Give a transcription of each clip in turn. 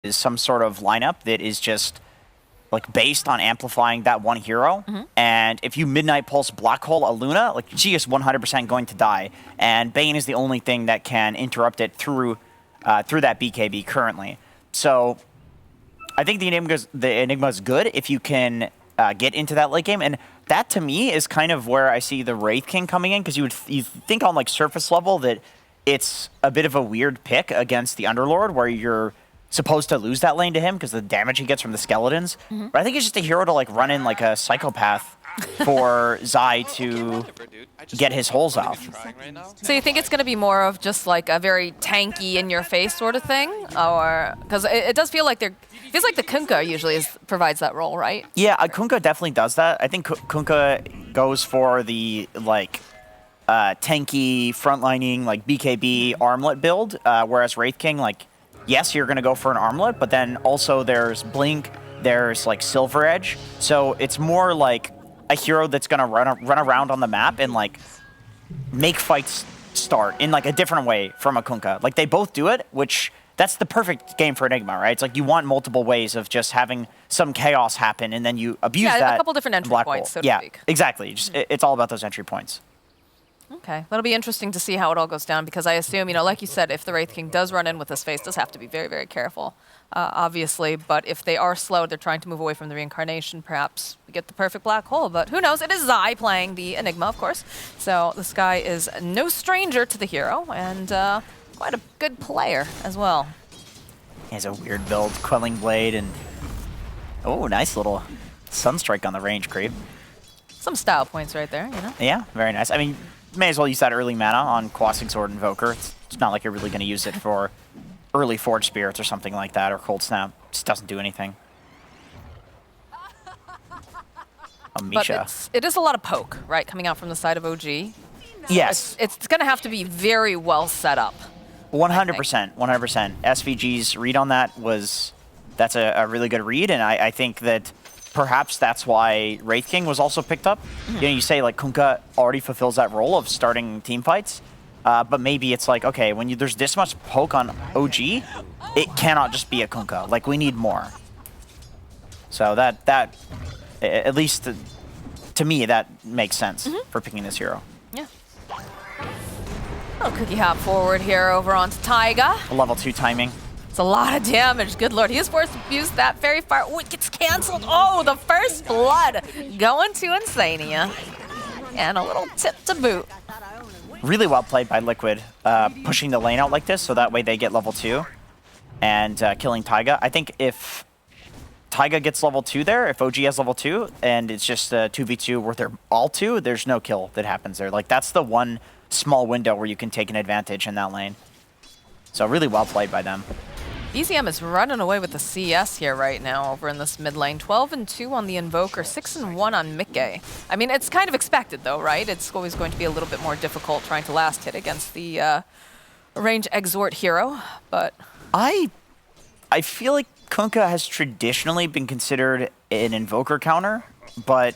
is some sort of lineup that is just like based on amplifying that one hero. And if you Midnight Pulse Black Hole a Luna, like she is 100% going to die. And Bane is the only thing that can interrupt it through that BKB currently. So I think the Enigma is good if you can get into that late game. And that to me is kind of where I see the Wraith King coming in, because you think on like surface level that it's a bit of a weird pick against the Underlord, where you're supposed to lose that lane to him because of the damage he gets from the skeletons. But I think it's just a hero to like run in like a psychopath for Zai to get his holes off. So you think it's going to be more of just like a very tanky in your face sort of thing, or because it does feel like feels like the Kunkka usually provides that role, right? Yeah, Kunkka definitely does that. I think Kunkka goes for the like tanky frontlining like BKB armlet build, whereas Wraith King, like, yes, you're going to go for an armlet, but then also there's Blink, there's like Silver Edge. So it's more like a hero that's going to run around on the map and like make fights start in like a different way from a Kunkka. Like they both do it, which that's the perfect game for Enigma, right? It's like you want multiple ways of just having some chaos happen and then you abuse that. Yeah, a couple different entry points, so to speak. Yeah, exactly. Just, it's all about those entry points. Okay, that'll be interesting to see how it all goes down, because I assume, you know, like you said, if the Wraith King does run in with his face, does have to be very, very careful, obviously. But if they are slow, they're trying to move away from the reincarnation, perhaps we get the perfect black hole. But who knows? It is Zai playing the Enigma, of course. So this guy is no stranger to the hero, and quite a good player as well. He has a weird build, Quelling Blade, and oh, nice little Sunstrike on the range creep. Some style points right there, you know? Yeah, very nice. I mean, may as well use that early mana on Quas Exort Invoker. It's not like you're really going to use it for early Forge Spirits or something like that, or Cold Snap. It just doesn't do anything. Amisha. But it is a lot of poke, right, coming out from the side of OG. Yes. It's going to have to be very well set up. 100%, 100%. SVG's read on that that's a really good read, and I think that perhaps that's why Wraith King was also picked up. You know, you say like Kunkka already fulfills that role of starting team fights, but maybe it's like, okay, when there's this much poke on OG, it cannot just be a Kunkka. Like, we need more. So that at least to me, that makes sense for picking this hero. Yeah. Oh, cookie hop forward here over onto Taiga. Level 2 timing. It's a lot of damage. Good lord. He is forced to use that very far. Oh, it gets canceled. Oh, the first blood going to Insania. And a little tip to boot. Really well played by Liquid, pushing the lane out like this so that way they get level 2 and killing Taiga. I think if Taiga gets level 2 there, if OG has level 2, and it's just a 2v2 where they're all 2, there's no kill that happens there. Like, that's the one small window where you can take an advantage in that lane. So really well played by them. BZM is running away with the CS here right now over in this mid lane. 12-2 on the Invoker, 6-1 on Mickey. I mean, it's kind of expected though, right? It's always going to be a little bit more difficult trying to last hit against the range exort hero, but... I feel like Kunkka has traditionally been considered an Invoker counter, but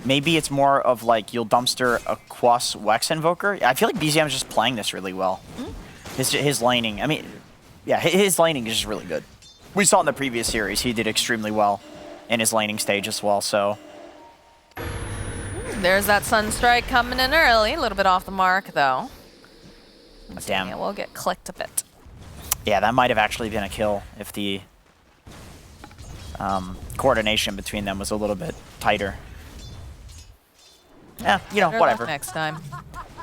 maybe it's more of like you'll dumpster a Quas Wex Invoker. I feel like BZM is just playing this really well. His laning, I mean, yeah, his laning is just really good. We saw in the previous series, he did extremely well in his laning stage as well, so. There's that Sunstrike coming in early, a little bit off the mark though. Damn. It will get clicked a bit. Yeah, that might have actually been a kill if the coordination between them was a little bit tighter. Yeah, you know, whatever. Next time.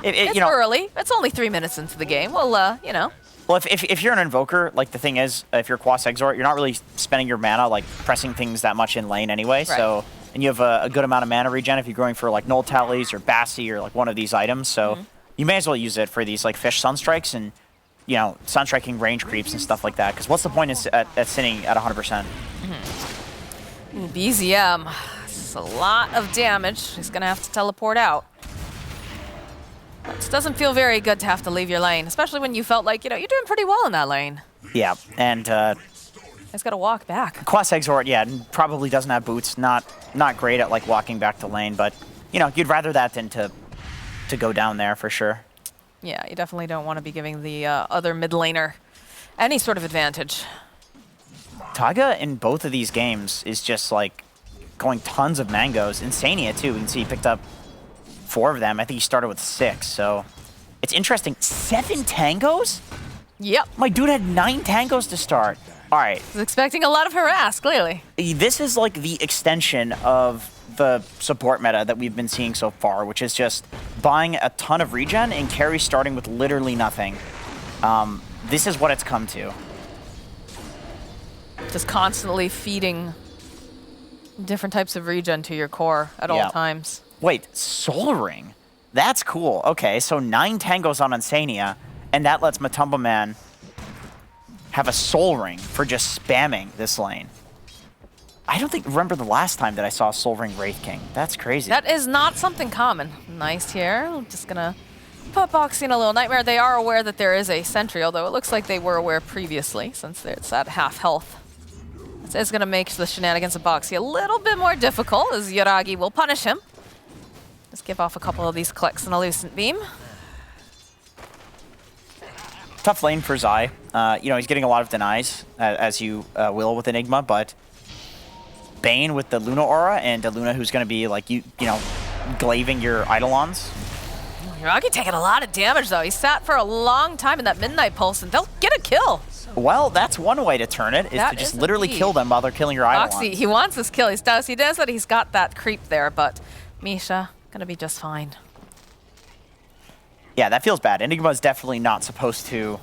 It's you know, early. It's only 3 minutes into the game. Well, you know. Well, if you're an Invoker, like the thing is, if you're Quas Exort, you're not really spending your mana like pressing things that much in lane anyway. Right. So, and you have a good amount of mana regen if you're going for like Null Tallies or Bassi or like one of these items. So you may as well use it for these like Fish Sunstrikes and, you know, Sunstriking range creeps and stuff like that. Because what's the point at sitting at 100%? BZM. It's a lot of damage. He's going to have to teleport out. It doesn't feel very good to have to leave your lane, especially when you felt like, you know, you're doing pretty well in that lane. Yeah, and he's got to walk back. Quas Exort, yeah, probably doesn't have boots. Not great at like walking back to lane, but you know, you'd rather that than to go down there for sure. Yeah, you definitely don't want to be giving the other mid laner any sort of advantage. Taiga in both of these games is just like going tons of mangoes. Insania too. You can see he picked up 4 of them. I think he started with 6. So it's interesting. 7 tangos? Yep. My dude had 9 tangos to start. All right. Was expecting a lot of harass, clearly. This is like the extension of the support meta that we've been seeing so far, which is just buying a ton of regen and carry starting with literally nothing. This is what it's come to. Just constantly feeding different types of regen to your core at all times. Wait, Soul Ring? That's cool. Okay, so 9 tangos on Insania, and that lets Matumba Man have a Soul Ring for just spamming this lane. I don't remember the last time that I saw a Soul Ring Wraith King. That's crazy. That is not something common. Nice here. I'm just gonna put Boxy in a little nightmare. They are aware that there is a sentry, although it looks like they were aware previously, since it's at half health. This is gonna make the shenanigans of Boxy a little bit more difficult, as Yuragi will punish him. Just give off a couple of these clicks and a Lucent Beam. Tough lane for Zai. You know, he's getting a lot of denies, as you will with Enigma, but Bane with the Luna Aura and a Luna who's going to be like, you know, glaving your Eidolons. Yuragi taking a lot of damage, though. He sat for a long time in that Midnight Pulse, and they'll get a kill. Well, that's one way to turn it, is to just literally kill them while they're killing your Eidolons. Boxy, he wants this kill. He does that. He's got that creep there, but Misha, going to be just fine. Yeah, that feels bad. Enigma's definitely not supposed to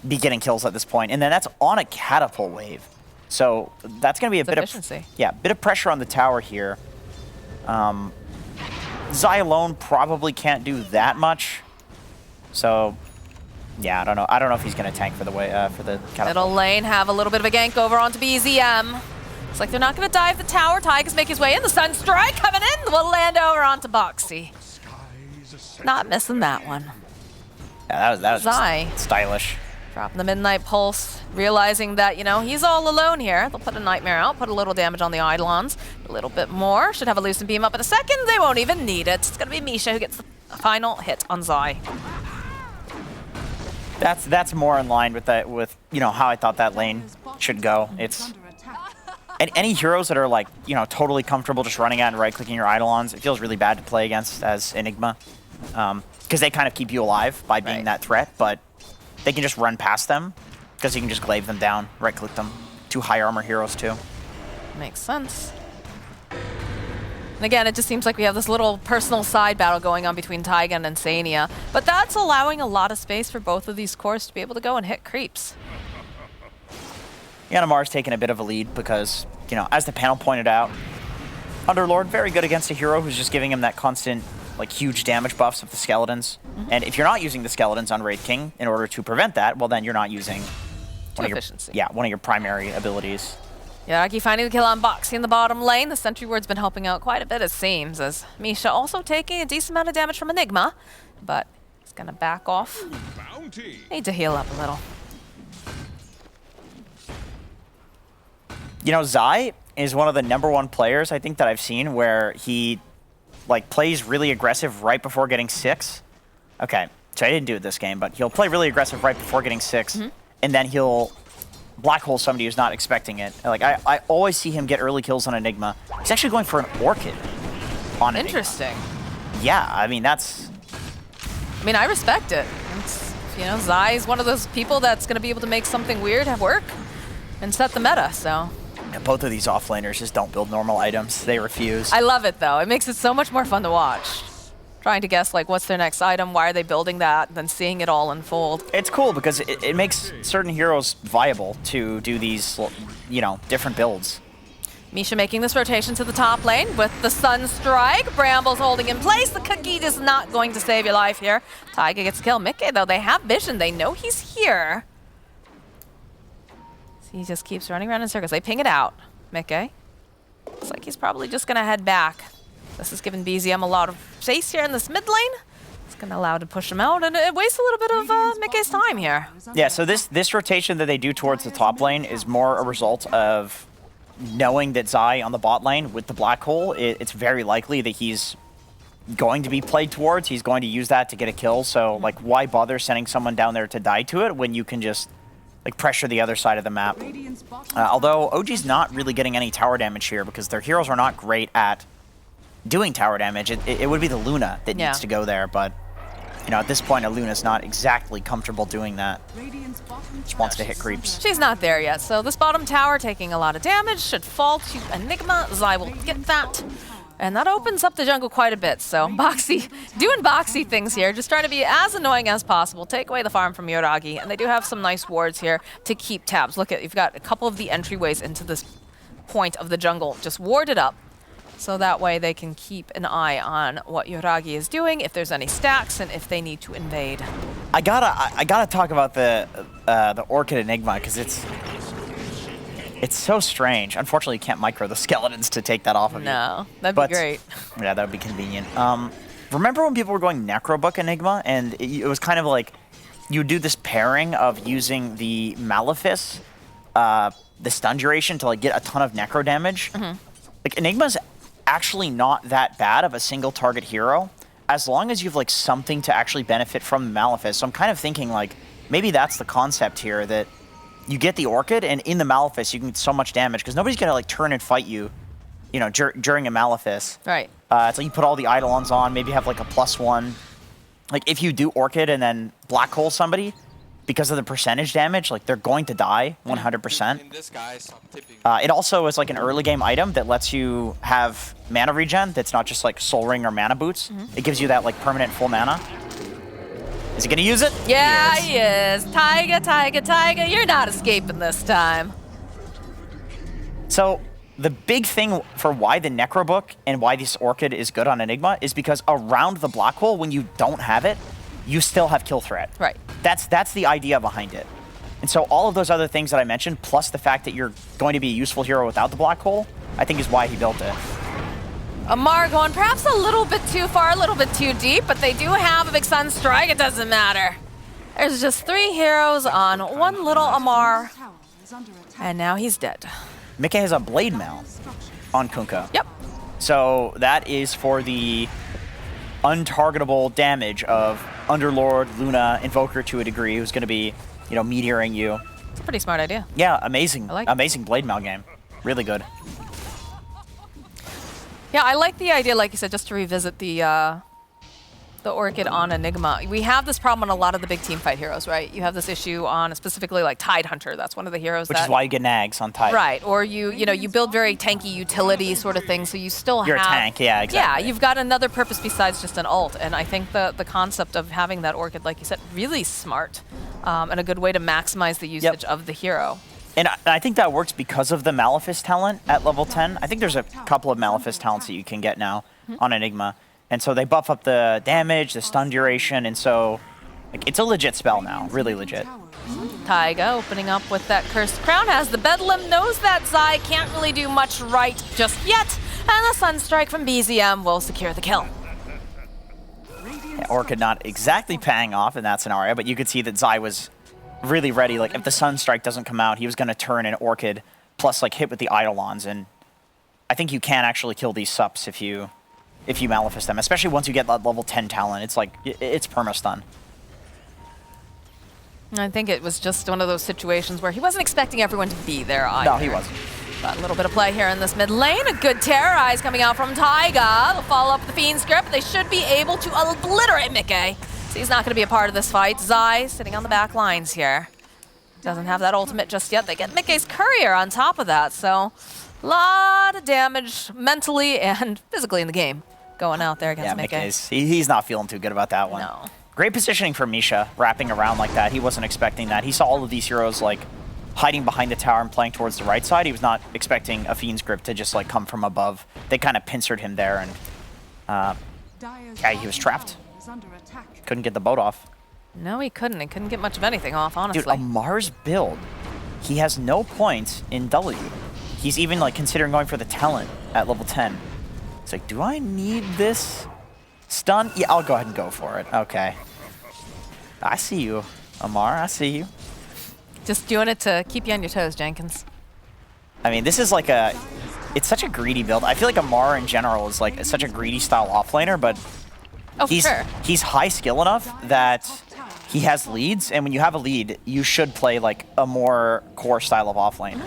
be getting kills at this point. And then that's on a catapult wave. So that's going to be a bit of pressure on the tower here. Zai alone probably can't do that much. So yeah, I don't know. I don't know if he's going to tank for the catapult. Middle lane have a little bit of a gank over onto BZM. It's like they're not going to dive the tower. Tigers make his way in. The Sunstrike coming in will land over onto Boxy. Not missing that one. Yeah, that was Zai. Stylish. Dropping the Midnight Pulse, realizing that, you know, he's all alone here. They'll put a Nightmare out, put a little damage on the Eidolons. A little bit more. Should have a Lucent Beam up in a second. They won't even need it. It's going to be Misha who gets the final hit on Zai. That's more in line with you know, how I thought that lane should go. It's and any heroes that are like, you know, totally comfortable just running out and right-clicking your Eidolons, it feels really bad to play against as Enigma. Because they kind of keep you alive by being that threat, but they can just run past them because you can just glaive them down, right-click them. 2 high armor heroes too. Makes sense. And again, it just seems like we have this little personal side battle going on between Taiga and Insania, but that's allowing a lot of space for both of these cores to be able to go and hit creeps. Yanamar's taking a bit of a lead because, you know, as the panel pointed out, Underlord very good against a hero who's just giving him that constant, like, huge damage buffs of the skeletons. And if you're not using the skeletons on Wraith King in order to prevent that, well, then you're not using one of your primary abilities. Yuragi finding the kill on Boxy in the bottom lane. The Sentry Ward's been helping out quite a bit, it seems, as Misha also taking a decent amount of damage from Enigma, but he's going to back off. Need to heal up a little. You know, Zai is one of the #1 players, I think, that I've seen where he, like, plays really aggressive right before getting 6. Okay, so I didn't do it this game, but he'll play really aggressive right before getting 6, and then he'll black hole somebody who's not expecting it. Like, I always see him get early kills on Enigma. He's actually going for an Orchid on Enigma. Interesting. Yeah, I mean, that's... I mean, I respect it. It's, you know, Zai's one of those people that's going to be able to make something weird work and set the meta, so... Yeah, both of these offlaners just don't build normal items. They refuse. I love it, though. It makes it so much more fun to watch. Trying to guess, like, what's their next item, why are they building that, and then seeing it all unfold. It's cool because it makes certain heroes viable to do these, you know, different builds. Misha making this rotation to the top lane with the Sunstrike. Brambles holding in place. The cookie is not going to save your life here. Taiga gets killed. Mickey, though, they have vision. They know he's here. So he just keeps running around in circles. They ping it out. Mickey. Looks like he's probably just going to head back. This is giving BZM a lot of space here in this mid lane. It's going to allow to push him out, and it wastes a little bit of Mickey's time here. Yeah, so this rotation that they do towards the top lane is more a result of knowing that Zai on the bot lane with the black hole, it's very likely that he's going to be played towards. He's going to use that to get a kill, so like why bother sending someone down there to die to it when you can just like pressure the other side of the map. Although OG's not really getting any tower damage here because their heroes are not great at doing tower damage. It would be the Luna that needs to go there, but you know, at this point, a Luna's not exactly comfortable doing that. She wants to hit creeps. She's not there yet, so this bottom tower taking a lot of damage should fall to Enigma. Zai will get that. And that opens up the jungle quite a bit, so Boxy doing Boxy things here, just trying to be as annoying as possible, take away the farm from Yoragi, and they do have some nice wards here to keep tabs. Look at, you've got a couple of the entryways into this point of the jungle just warded up, so that way they can keep an eye on what Yoragi is doing, if there's any stacks, and if they need to invade. I gotta talk about the Orchid Enigma, because it's so strange. Unfortunately, you can't micro the skeletons to take that off of you. No, that'd be great. Yeah, that would be convenient. Remember when people were going Necrobook Enigma, and it was kind of like you would do this pairing of using the Malefice, the stun duration to like get a ton of necro damage. Like Enigma's actually not that bad of a single target hero, as long as you've like something to actually benefit from the Malefice. So I'm kind of thinking like maybe that's the concept here, that you get the Orchid, and in the Malefice you can get so much damage because nobody's gonna like turn and fight you, you know, during a Malefice. Right. So you put all the Eidolons on, maybe have like a +1. Like if you do Orchid and then black hole somebody, because of the percentage damage, like they're going to die 100%. It also is like an early game item that lets you have mana regen that's not just like Soul Ring or Mana Boots. It gives you that like permanent full mana. Is he gonna use it? Yeah, he is. Taiga, you're not escaping this time. So the big thing for why the Necrobook and why this Orchid is good on Enigma is because around the black hole, when you don't have it, you still have kill threat. Right. That's the idea behind it. And so all of those other things that I mentioned, plus the fact that you're going to be a useful hero without the black hole, I think is why he built it. Amar going perhaps a little bit too far, a little bit too deep, but they do have a big Sun Strike. It doesn't matter. There's just 3 heroes on one little Amar, and now he's dead. Mikke has a Blade Mail on Kunkka. Yep. So that is for the untargetable damage of Underlord, Luna, Invoker to a degree, who's going to be, you know, meteoring you. It's a pretty smart idea. Yeah, amazing. I like it. Amazing Blade Mail game. Really good. Yeah, I like the idea, like you said, just to revisit the Orchid on Enigma. We have this problem on a lot of the big team fight heroes, right? You have this issue on specifically like Tide Hunter. That's one of the heroes Which is why you get nags on Tide. Right, or you know, you build very tanky utility sort of thing, so you still You're have... a tank, yeah, exactly. Yeah, you've got another purpose besides just an ult, and I think the concept of having that Orchid, like you said, really smart, and a good way to maximize the usage of the hero. And I think that works because of the Malefice talent at level 10. I think there's a couple of Malefice talents that you can get now on Enigma. And so they buff up the damage, the stun duration, and so like, it's a legit spell now, really legit. Taiga opening up with that Cursed Crown, has the Bedlam, knows that Zai can't really do much right just yet, and the Sunstrike from BZM will secure the kill. Yeah, Orchid not exactly paying off in that scenario, but you could see that Zai was really ready. Like if the Sunstrike doesn't come out, he was going to turn an Orchid plus like hit with the Eidolons, and I think you can actually kill these sups if you Malefice them, especially once you get that level 10 talent. It's like, it's perma-stun. I think it was just one of those situations where he wasn't expecting everyone to be there either. No, he wasn't. But a little bit of play here in this mid lane. A good terrorize coming out from Taiga. They'll follow up with the Fiend Script. They should be able to obliterate Mikke. So he's not going to be a part of this fight. Zai sitting on the back lines here. Doesn't have that ultimate just yet. They get Mikke's Courier on top of that. So a lot of damage mentally and physically in the game going out there against Mikke. He's not feeling too good about that one. No. Great positioning for Misha, wrapping around like that. He wasn't expecting that. He saw all of these heroes like hiding behind the tower and playing towards the right side. He was not expecting a Fiend's Grip to just like come from above. They kind of pincered him there, and yeah, he was trapped. Couldn't get the boat off. No, he couldn't. He couldn't get much of anything off, honestly. Dude, Amar's build, he has no points in W. He's even like considering going for the talent at level 10. It's like, do I need this stun? Yeah, I'll go ahead and go for it. Okay. I see you, Amar. I see you. Just doing it to keep you on your toes, Jenkins. I mean, this is like it's such a greedy build. I feel like Amar in general is like such a greedy style offlaner, but he's high skill enough that he has leads, and when you have a lead, you should play like a more core style of offlane.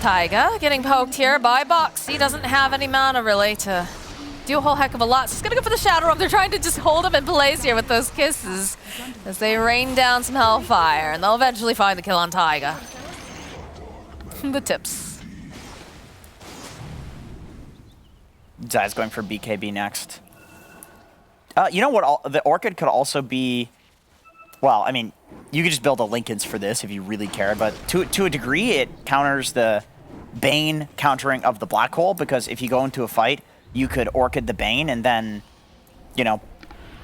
Taiga getting poked here by Box. He doesn't have any mana really to do a whole heck of a lot. So he's gonna go for the Shadow Realm. They're trying to just hold him in place here with those kisses as they rain down some Hellfire, and they'll eventually find the kill on Taiga. The tips. Zai's going for BKB next. You know what? The Orchid could also be... Well, I mean, you could just build a Linken's for this if you really cared, but to a degree, it counters the Bane countering of the Black Hole, because if you go into a fight, you could Orchid the Bane and then, you know,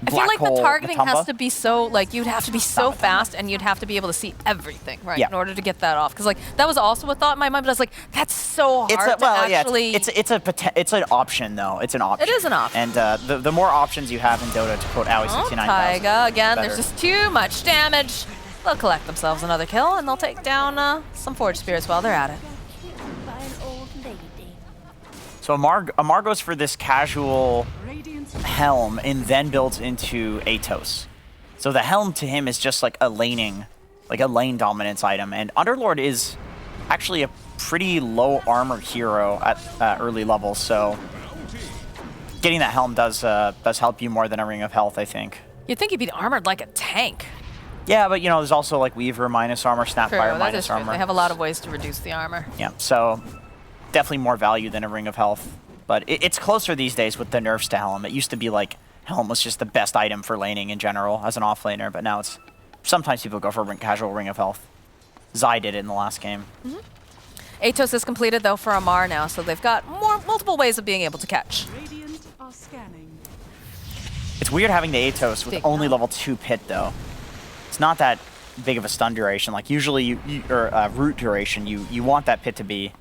I feel Black like Hole the targeting Matumba. has to be so, like, you'd have to be so fast and you'd have to be able to see everything, right, Yeah. in order to get that off. Because, like, that was also a thought in my mind, but I was like, that's so hard to actually... It's an option, though. It's an option. It is an option. And the more options you have in Dota, to quote Owie 69,000. Taiga, again, better. there's just too much damage. They'll collect themselves another kill, and they'll take down some Forge Spirits while they're at it. So Amar goes for this casual Helm and then builds into Atos. So the Helm to him is just like a lane dominance item. And Underlord is actually a pretty low armor hero at early levels. So getting that Helm does help you more than a Ring of Health, I think. You'd think he'd be armored like a tank. Yeah, but you know, there's also like Weaver minus armor, True, Snapfire that minus is true. armor. They have a lot of ways to reduce the armor. Yeah, so definitely more value than a Ring of Health. But it's closer these days with the nerfs to Helm. It used to be like Helm was just the best item for laning in general as an offlaner, but now it's sometimes people go for casual Ring of Health. Zai did it in the last game. Atos is completed though for Amar now, so they've got multiple ways of being able to catch. It's weird having the Atos with Big only no. level 2 pit though. It's not that big of a stun duration. Like usually or root duration, you want that pit to be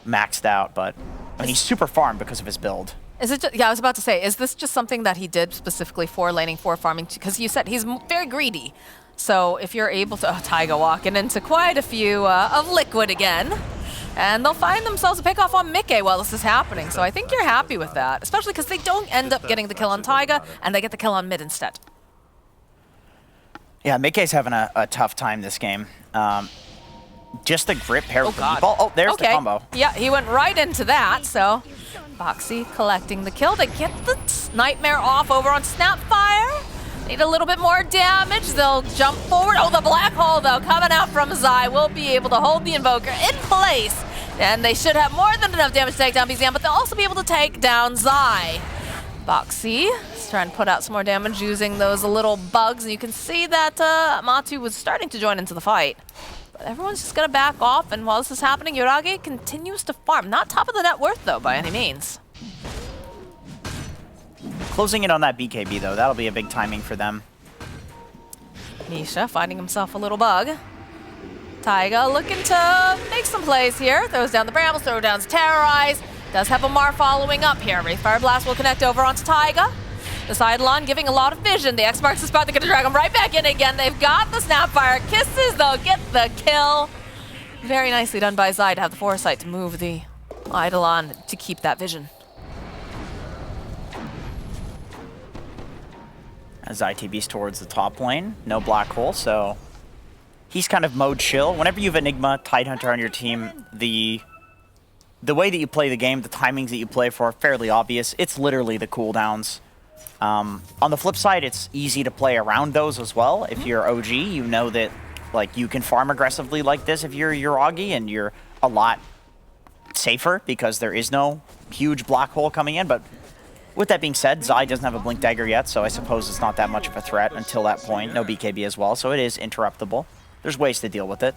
maxed out, but I mean, he's super farmed because of his build. Is it? Yeah, I was about to say, is this just something that he did specifically for laning, for farming? Because you said he's very greedy. So if you're able to, Taiga walking into quite a few of Liquid again, and they'll find themselves a pick off on Mickey while this is happening. So I think you're happy with that, especially because they don't end up getting the kill on Taiga, and they get the kill on mid instead. Yeah, Mickey's having a tough time this game. Just the grip paired with the God. meat ball. Oh, there's the combo. Yeah, he went right into that, so Boxy collecting the kill. They get the Nightmare off over on Snapfire. Need a little bit more damage. They'll jump forward. Oh, the Black Hole, though, coming out from Zai will be able to hold the Invoker in place. And they should have more than enough damage to take down BZM, but they'll also be able to take down Zai. Boxy is trying to put out some more damage using those little bugs. And you can see that Matu was starting to join into the fight. But everyone's just going to back off. And while this is happening, Yoragi continues to farm. Not top of the net worth, though, by any means. Closing in on that BKB, though. That'll be a big timing for them. Misha finding himself a little bug. Taiga looking to make some plays here. Throws down the Brambles, throws down Terrorize. Does have Amar following up here. Wraithfire Blast will connect over onto Taiga. The Sidelon giving a lot of vision. The X marks the spot. They're going to drag him right back in again. They've got the Snapfire. Kisses, they'll get the kill. Very nicely done by Zai to have the foresight to move the Eidolon to keep that vision. As ITB's towards the top lane. No Black Hole, so he's kind of mode chill. Whenever you have Enigma, Tidehunter on your team, the way that you play the game, the timings that you play for are fairly obvious. It's literally the cooldowns. On the flip side, it's easy to play around those as well. If you're OG, you know that like you can farm aggressively like this if you're Yoragi, and you're a lot safer because there is no huge Black Hole coming in. But with that being said, Zai doesn't have a Blink Dagger yet, so I suppose it's not that much of a threat until that point. No BKB as well, so it is interruptible. There's ways to deal with it.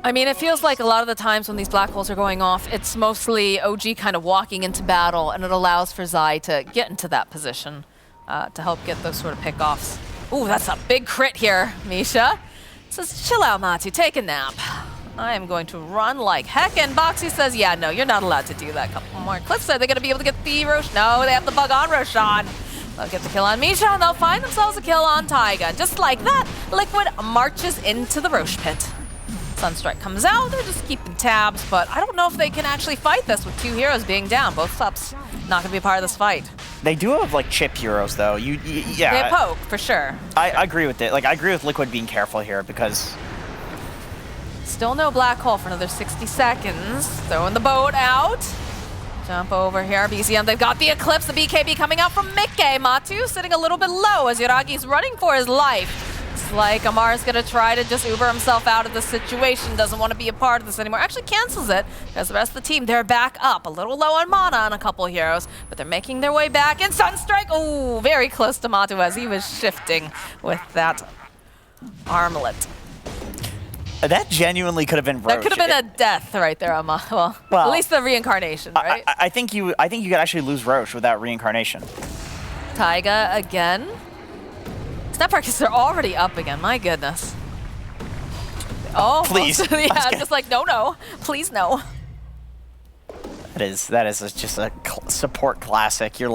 I mean, it feels like a lot of the times when these Black Holes are going off, it's mostly OG kind of walking into battle, and it allows for Zai to get into that position to help get those sort of pickoffs. Ooh, that's a big crit here, Misha. Says, chill out, Matu, take a nap. I am going to run like heck, and Boxy says, yeah, no, you're not allowed to do that. Couple more clicks. Are they going to be able to get the Roshan? No, they have the bug on Roshan. They'll get the kill on Misha, and they'll find themselves a kill on Taiga. Just like that, Liquid marches into the Rosh pit. Sunstrike comes out, they're just keeping tabs, but I don't know if they can actually fight this with 2 heroes being down. Both subs not going to be a part of this fight. They do have like chip heroes though. Yeah. They poke, for sure. I agree with it. Like I agree with Liquid being careful here because Still no black hole for another 60 seconds. Throwing the boat out. Jump over here, BCM, they've got the Eclipse, the BKB coming out from Mickey. Matu sitting a little bit low as Yuragi's running for his life. It's like Amar's gonna try to just Uber himself out of the situation, doesn't want to be a part of this anymore. Actually cancels it, because the rest of the team, they're back up. A little low on mana on a couple heroes, but they're making their way back. And Sunstrike, ooh, very close to Matu as he was shifting with that armlet. That genuinely could have been Roche. That could have been a death right there, Ama. Well, at least the reincarnation, right? I think you could actually lose Roche with that reincarnation. Taiga again. Snap Arcus are already up again. My goodness. Oh, please. Yeah, just like no, please no. That is just a support classic. You're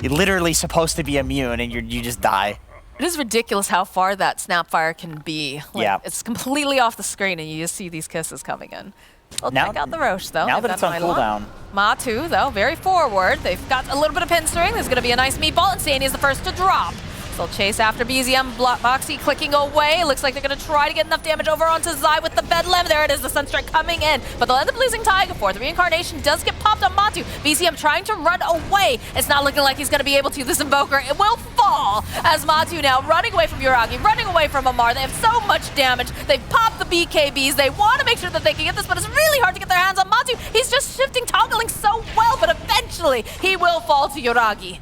literally supposed to be immune and you just die. It is ridiculous how far that Snapfire can be. Like, yeah. It's completely off the screen and you just see these kisses coming in. We'll now, check out the Roche, though. Now that it's on cooldown. Matu, though, very forward. They've got a little bit of pinstring. There's going to be a nice meatball, and Sandy is the first to drop. They'll chase after BZM. Boxy clicking away. Looks like they're going to try to get enough damage over onto Zai with the Bedlam. There it is, the Sunstrike coming in. But they'll end up losing Taiga for it. The reincarnation does get popped on Matu. BZM trying to run away. It's not looking like he's going to be able to. This Invoker, it will fall as Matu now running away from Yuragi, running away from Amar. They have so much damage. They've popped the BKBs. They want to make sure that they can get this, but it's really hard to get their hands on Matu. He's just shifting, toggling so well, but eventually he will fall to Yuragi.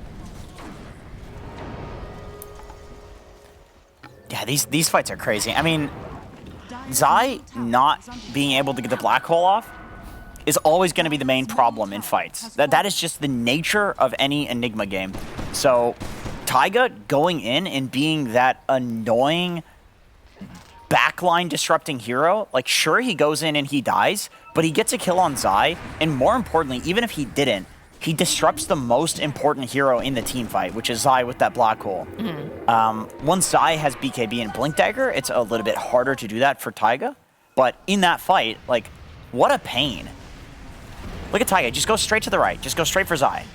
Yeah, these fights are crazy. I mean, Zai not being able to get the black hole off is always going to be the main problem in fights. That is just the nature of any Enigma game. So Taiga going in and being that annoying backline disrupting hero, like sure he goes in and he dies, but he gets a kill on Zai, and more importantly, even if he didn't, he disrupts the most important hero in the team fight, which is Zai with that black hole. Once Zai has BKB and Blink Dagger, it's a little bit harder to do that for Taiga. But in that fight, like, what a pain. Look at Taiga, just go straight to the right. Just go straight for Zai.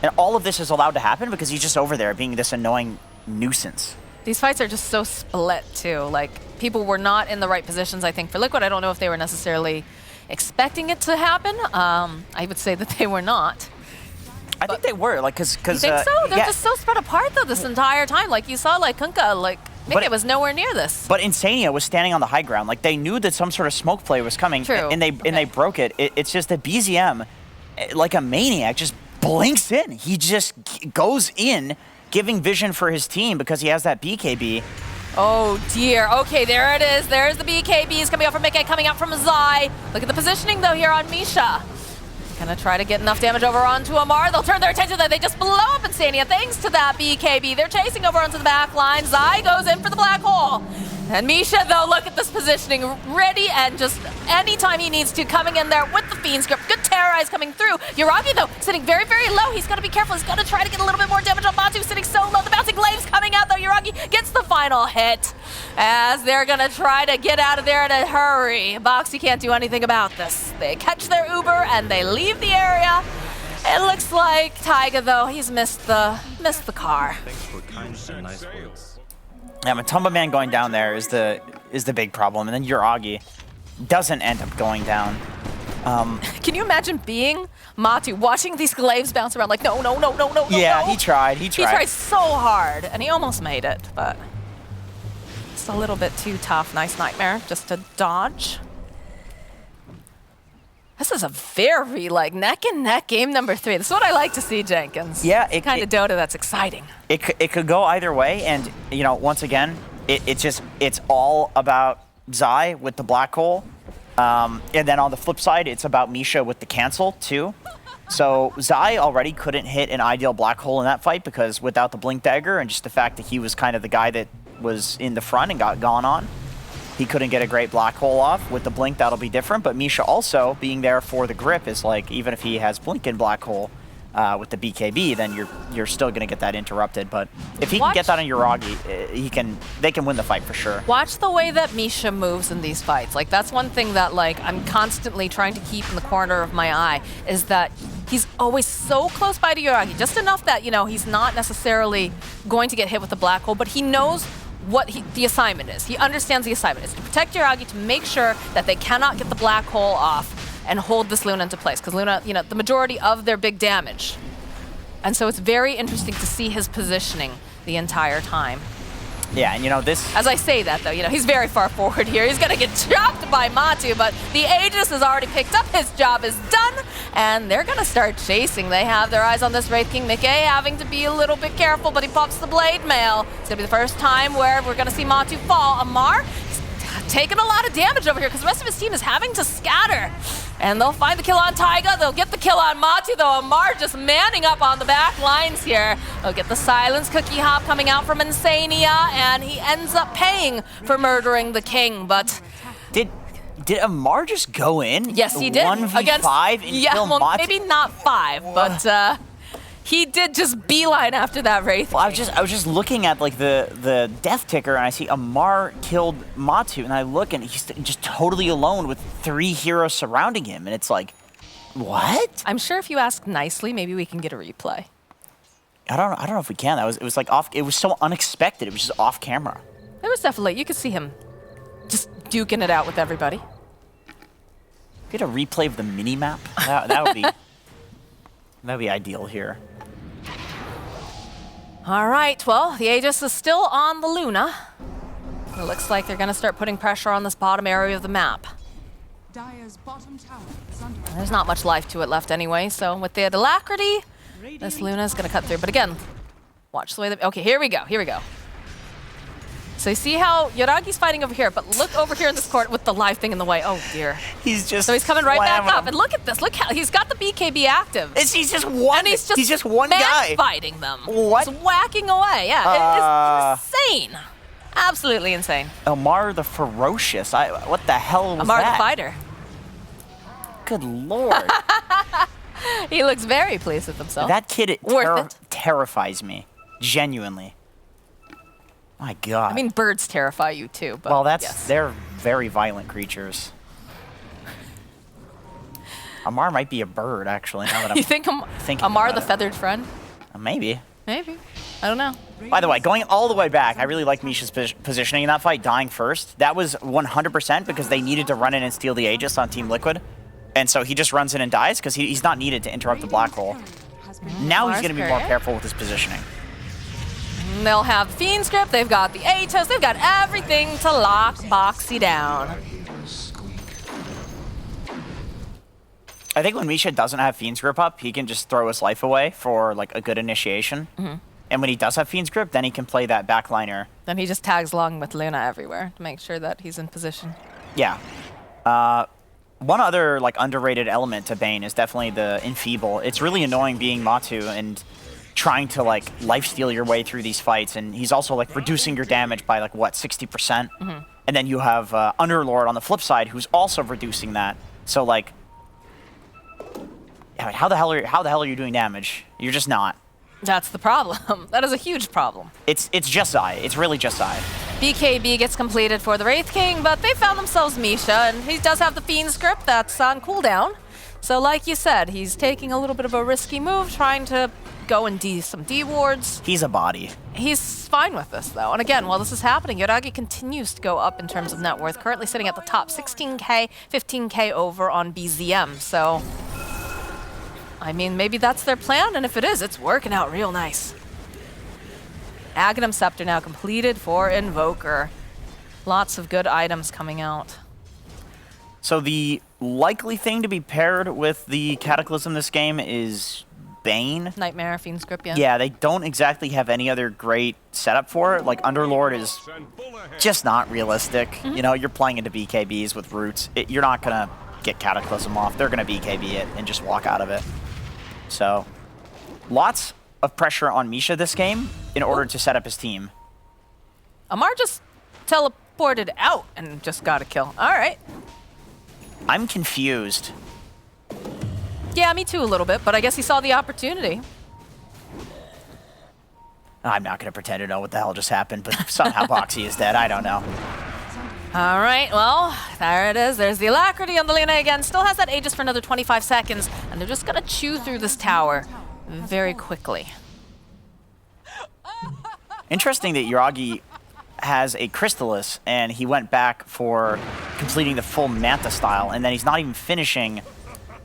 And all of this is allowed to happen because he's just over there being this annoying nuisance. These fights are just so split, too. Like, people were not in the right positions, I think, for Liquid. I don't know if they were necessarily expecting it to happen. I would say that they were not. I think they were, like, because you think so? They're just so spread apart though this entire time. Like you saw, like Kunkka, like Mickey was nowhere near this. But Insania was standing on the high ground. Like they knew that some sort of smoke play was coming, True. and they broke it. It's just that BZM, like a maniac, just blinks in. He just goes in, giving vision for his team because he has that BKB. Oh dear. Okay, there it is. There's the BKBs coming out from Mickey, coming out from Zai. Look at the positioning though here on Misha. Gonna try to get enough damage over onto Amar. They'll turn their attention that they just blow up Insania thanks to that BKB. They're chasing over onto the back line. Zai goes in for the black hole. And Misha, though, look at this positioning. Ready and just anytime he needs to, coming in there with the Fiend's Grip. Good terrorize coming through. Yuragi, though, sitting very, very low. He's got to be careful. He's got to try to get a little bit more damage on Matu, sitting so low. The bouncing glaives coming out, though. Yuragi gets the final hit as they're going to try to get out of there in a hurry. Boxy can't do anything about this. They catch their Uber and they leave the area. It looks like Taiga, though, he's missed the car. Thanks for kind and nice words. Yeah, Matumba Man going down there is the big problem, and then Yuragi doesn't end up going down. Can you imagine being Matu, watching these glaives bounce around like, no. Yeah, he tried. He tried so hard, and he almost made it, but it's a little bit too tough. Nice Nightmare just to dodge. This is a very, like, neck-and-neck game number 3. This is what I like to see, Jenkins. Yeah. Kind of Dota that's exciting. It could go either way, and, you know, once again, it's all about Zai with the black hole. And then on the flip side, it's about Misha with the cancel, too. So Zai already couldn't hit an ideal black hole in that fight because without the Blink Dagger and just the fact that he was kind of the guy that was in the front and got gone on, he couldn't get a great black hole off. With the Blink, that'll be different. But Misha also being there for the grip is like, even if he has Blink and black hole, with the BKB, then you're still going to get that interrupted. But if he can get that on Yuragi, they can win the fight for sure. Watch the way that Misha moves in these fights. Like, that's one thing that, like, I'm constantly trying to keep in the corner of my eye, is that he's always so close by to Yuragi, just enough that, you know, he's not necessarily going to get hit with the black hole, but he knows what the assignment is. He understands the assignment is to protect Yuragi, to make sure that they cannot get the black hole off and hold this Luna into place, because Luna, you know, the majority of their big damage. And so it's very interesting to see his positioning the entire time. Yeah, and you know, this... As I say that, though, you know, he's very far forward here. He's going to get chopped by Matu, but the Aegis has already picked up. His job is done, and they're going to start chasing. They have their eyes on this Wraith King. Nikkei having to be a little bit careful, but he pops the Blade Mail. It's going to be the first time where we're going to see Matu fall. Amar taking a lot of damage over here because the rest of his team is having to scatter. And they'll find the kill on Taiga. They'll get the kill on Matu, though. Amar just manning up on the back lines here. They'll get the silence cookie hop coming out from Insania, and he ends up paying for murdering the king. But Did Amar just go in? yes, he did. 1v5 and kill well, Matu? maybe not 5, but he did just beeline after that Wraith. Well, I was just looking at like the death ticker, and I see Amar killed Matu, and I look, and he's just totally alone with 3 heroes surrounding him, and it's like, what? I'm sure if you ask nicely, maybe we can get a replay. I don't know if we can. It was like off. It was so unexpected. It was just off camera. There was definitely, you could see him just duking it out with everybody. Get a replay of the mini map. That would be that'd be ideal here. All right, well, the Aegis is still on the Luna. It looks like they're going to start putting pressure on this bottom area of the map. Dire's bottom tower is under attack. There's not much life to it left anyway, so with the alacrity, this Luna is going to cut through. But again, watch the way that... Okay, here we go. So you see how Yuragi's fighting over here, but look over here in this court with the live thing in the way. Oh, dear. He's just So he's coming right back slamming up. him. And look at this. Look how he's got the BKB active. He's just one. And he's just one guy fighting them. What? Just whacking away. Yeah, it's insane. Absolutely insane. Amar the Ferocious. What the hell was Amar that? the fighter. Good lord. He looks very pleased with himself. That kid Worth it. terrifies me. Genuinely. My God. I mean, birds terrify you too. But well, yes. they're very violent creatures. Amar might be a bird, actually. Now that I'm You think thinking Amar about the it. feathered friend? Maybe. Maybe. I don't know. By the way, going all the way back, I really like Misha's positioning in that fight, dying first. That was 100% because they needed to run in and steal the Aegis on Team Liquid. And so he just runs in and dies because he's not needed to interrupt the black hole. Now he's going to be more careful with his positioning. And they'll have the Fiend's Grip, they've got the Atos, they've got everything to lock Boxy down. I think when Misha doesn't have Fiend's Grip up, he can just throw his life away for like a good initiation. And when he does have Fiend's Grip, then he can play that backliner. Then he just tags along with Luna everywhere to make sure that he's in position. Yeah. One other like underrated element to Bane is definitely the Enfeeble. It's really annoying being Matu and trying to like lifesteal your way through these fights, and he's also like reducing your damage by like what, 60%. And then you have Underlord on the flip side who's also reducing that. So like, I mean, how the hell are you doing damage? You're just not. That's the problem. That is a huge problem. It's just Zai. It's really just Zai. BKB gets completed for the Wraith King, but they found themselves Misha, and he does have the Fiend's Grip that's on cooldown. So like you said, he's taking a little bit of a risky move, trying to go and some D wards. He's a body. He's fine with this, though. And again, while this is happening, Yuragi continues to go up in terms of net worth, currently sitting at the top, 16K, 15K over on BZM. So, I mean, maybe that's their plan, and if it is, it's working out real nice. Aghanim Scepter now completed for Invoker. Lots of good items coming out. So the likely thing to be paired with the Cataclysm this game is Bane. Nightmare, Fiend's Grip, yeah. Yeah, they don't exactly have any other great setup for it. Like, Underlord is just not realistic. You know, you're playing into BKBs with roots. You're not going to get Cataclysm off. They're going to BKB it and just walk out of it. So, lots of pressure on Misha this game in order to set up his team. Amar just teleported out and just got a kill. All right. I'm confused. Yeah, me too a little bit, but I guess he saw the opportunity. I'm not going to pretend to know what the hell just happened, but somehow Boxy is dead. I don't know. All right, well, there it is. There's the Alacrity on the Luna again. Still has that Aegis for another 25 seconds, and they're just going to chew through this tower very quickly. Interesting that Yuragi has a Crystallis, and he went back for completing the full Manta style, and then he's not even finishing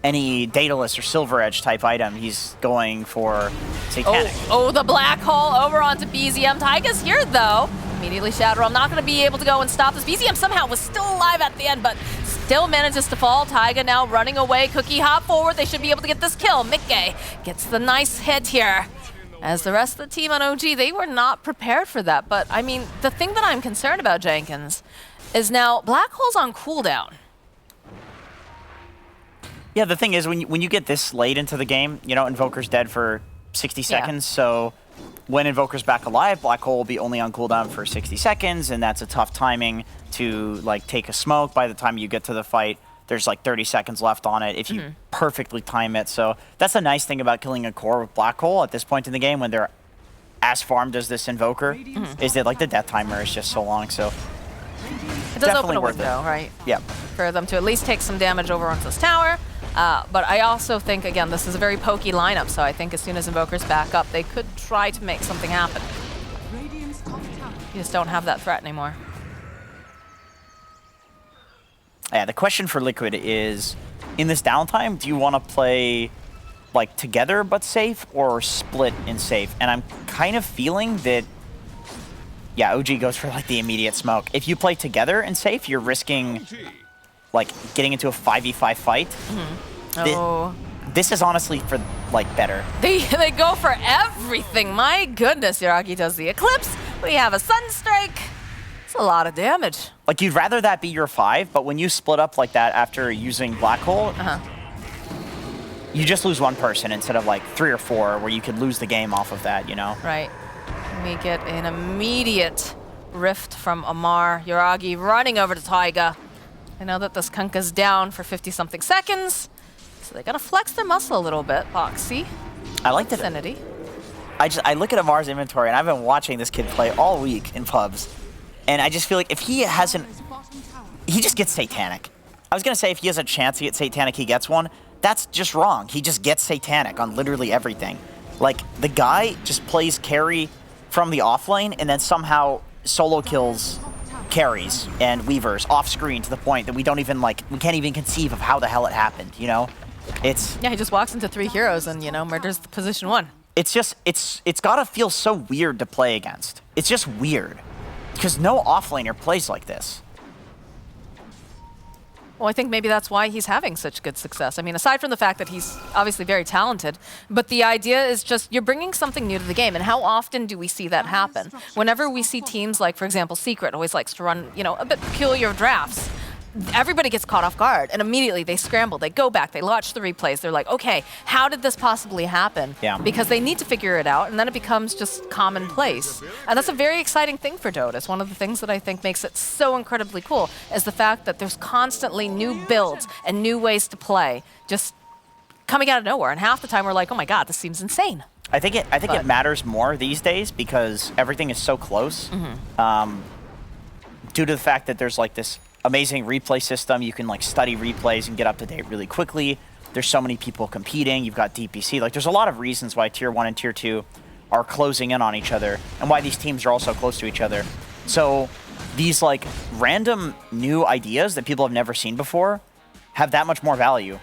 any Daedalus or Silver Edge type item. He's going for Satanic. Oh, the black hole over onto BZM. Taiga's here, though. Immediately Shadow. I'm not going to be able to go and stop this. BZM somehow was still alive at the end, but still manages to fall. Taiga now running away. Cookie hop forward. They should be able to get this kill. Mickey gets the nice hit here. As the rest of the team on OG, they were not prepared for that. But, I mean, the thing that I'm concerned about, Jenkins, is now Black Hole's on cooldown. Yeah, the thing is, when you get this late into the game, you know, Invoker's dead for 60 seconds, so when Invoker's back alive, Black Hole will be only on cooldown for 60 seconds, and that's a tough timing to, like, take a smoke. By the time you get to the fight, there's, like, 30 seconds left on it if you perfectly time it. So that's the nice thing about killing a core with Black Hole at this point in the game when they're as farmed as this Invoker, is that, like, the death timer is just so long, so it does open a worth window, right? Yeah. For them to at least take some damage over onto this tower. But I also think, again, this is a very pokey lineup, so I think as soon as Invoker's back up, they could try to make something happen. Radiant's top tower. You just don't have that threat anymore. Yeah, the question for Liquid is, in this downtime, do you want to play, like, together but safe, or split and safe? And I'm kind of feeling that, yeah, OG goes for, like, the immediate smoke. If you play together and safe, you're risking, like, getting into a 5v5 fight. Oh. This is honestly for, like, better. They go for everything. My goodness, Yuragi does the Eclipse. We have a Sunstrike. It's a lot of damage. Like, you'd rather that be your 5, but when you split up like that after using Black Hole, you just lose one person instead of, like, 3 or 4, where you could lose the game off of that, you know? Right. We get an immediate rift from Amar. Yuragi running over to Taiga. I know that this Kunkka's down for 50-something seconds, so they gotta flex their muscle a little bit. Boxy. I like that. Vicinity. I look at Amar's inventory, and I've been watching this kid play all week in pubs, and I just feel like if he hasn't, Dire's bottom tower. he just gets Satanic. I was gonna say if he has a chance to get Satanic, he gets one. That's just wrong. He just gets Satanic on literally everything. Like, the guy just plays carry from the offlane, and then somehow solo kills carries and weavers off screen to the point that we don't even, like, we can't even conceive of how the hell it happened, you know? It's Yeah, he just walks into 3 heroes and, you know, murders the position 1. it's just it's gotta feel so weird to play against. It's just weird. Because no offlaner plays like this. Well, I think maybe that's why he's having such good success. I mean, aside from the fact that he's obviously very talented, but the idea is just you're bringing something new to the game. And how often do we see that happen? Whenever we see teams like, for example, Secret always likes to run, you know, a bit peculiar drafts. Everybody gets caught off guard, and immediately they scramble, they go back, they watch the replays, they're like, okay, how did this possibly happen? Yeah. Because they need to figure it out, and then it becomes just commonplace. And that's a very exciting thing for Dota. It's one of the things that I think makes it so incredibly cool, is the fact that there's constantly new builds and new ways to play, just coming out of nowhere. And half the time we're like, oh my god, this seems insane. I think it matters more these days because everything is so close. Due to the fact that there's, like, this amazing replay system, you can, like, study replays and get up to date really quickly. There's so many people competing. You've got DPC. Like, there's a lot of reasons why Tier 1 and Tier 2 are closing in on each other and why these teams are also close to each other. So these, like, random new ideas that people have never seen before have that much more value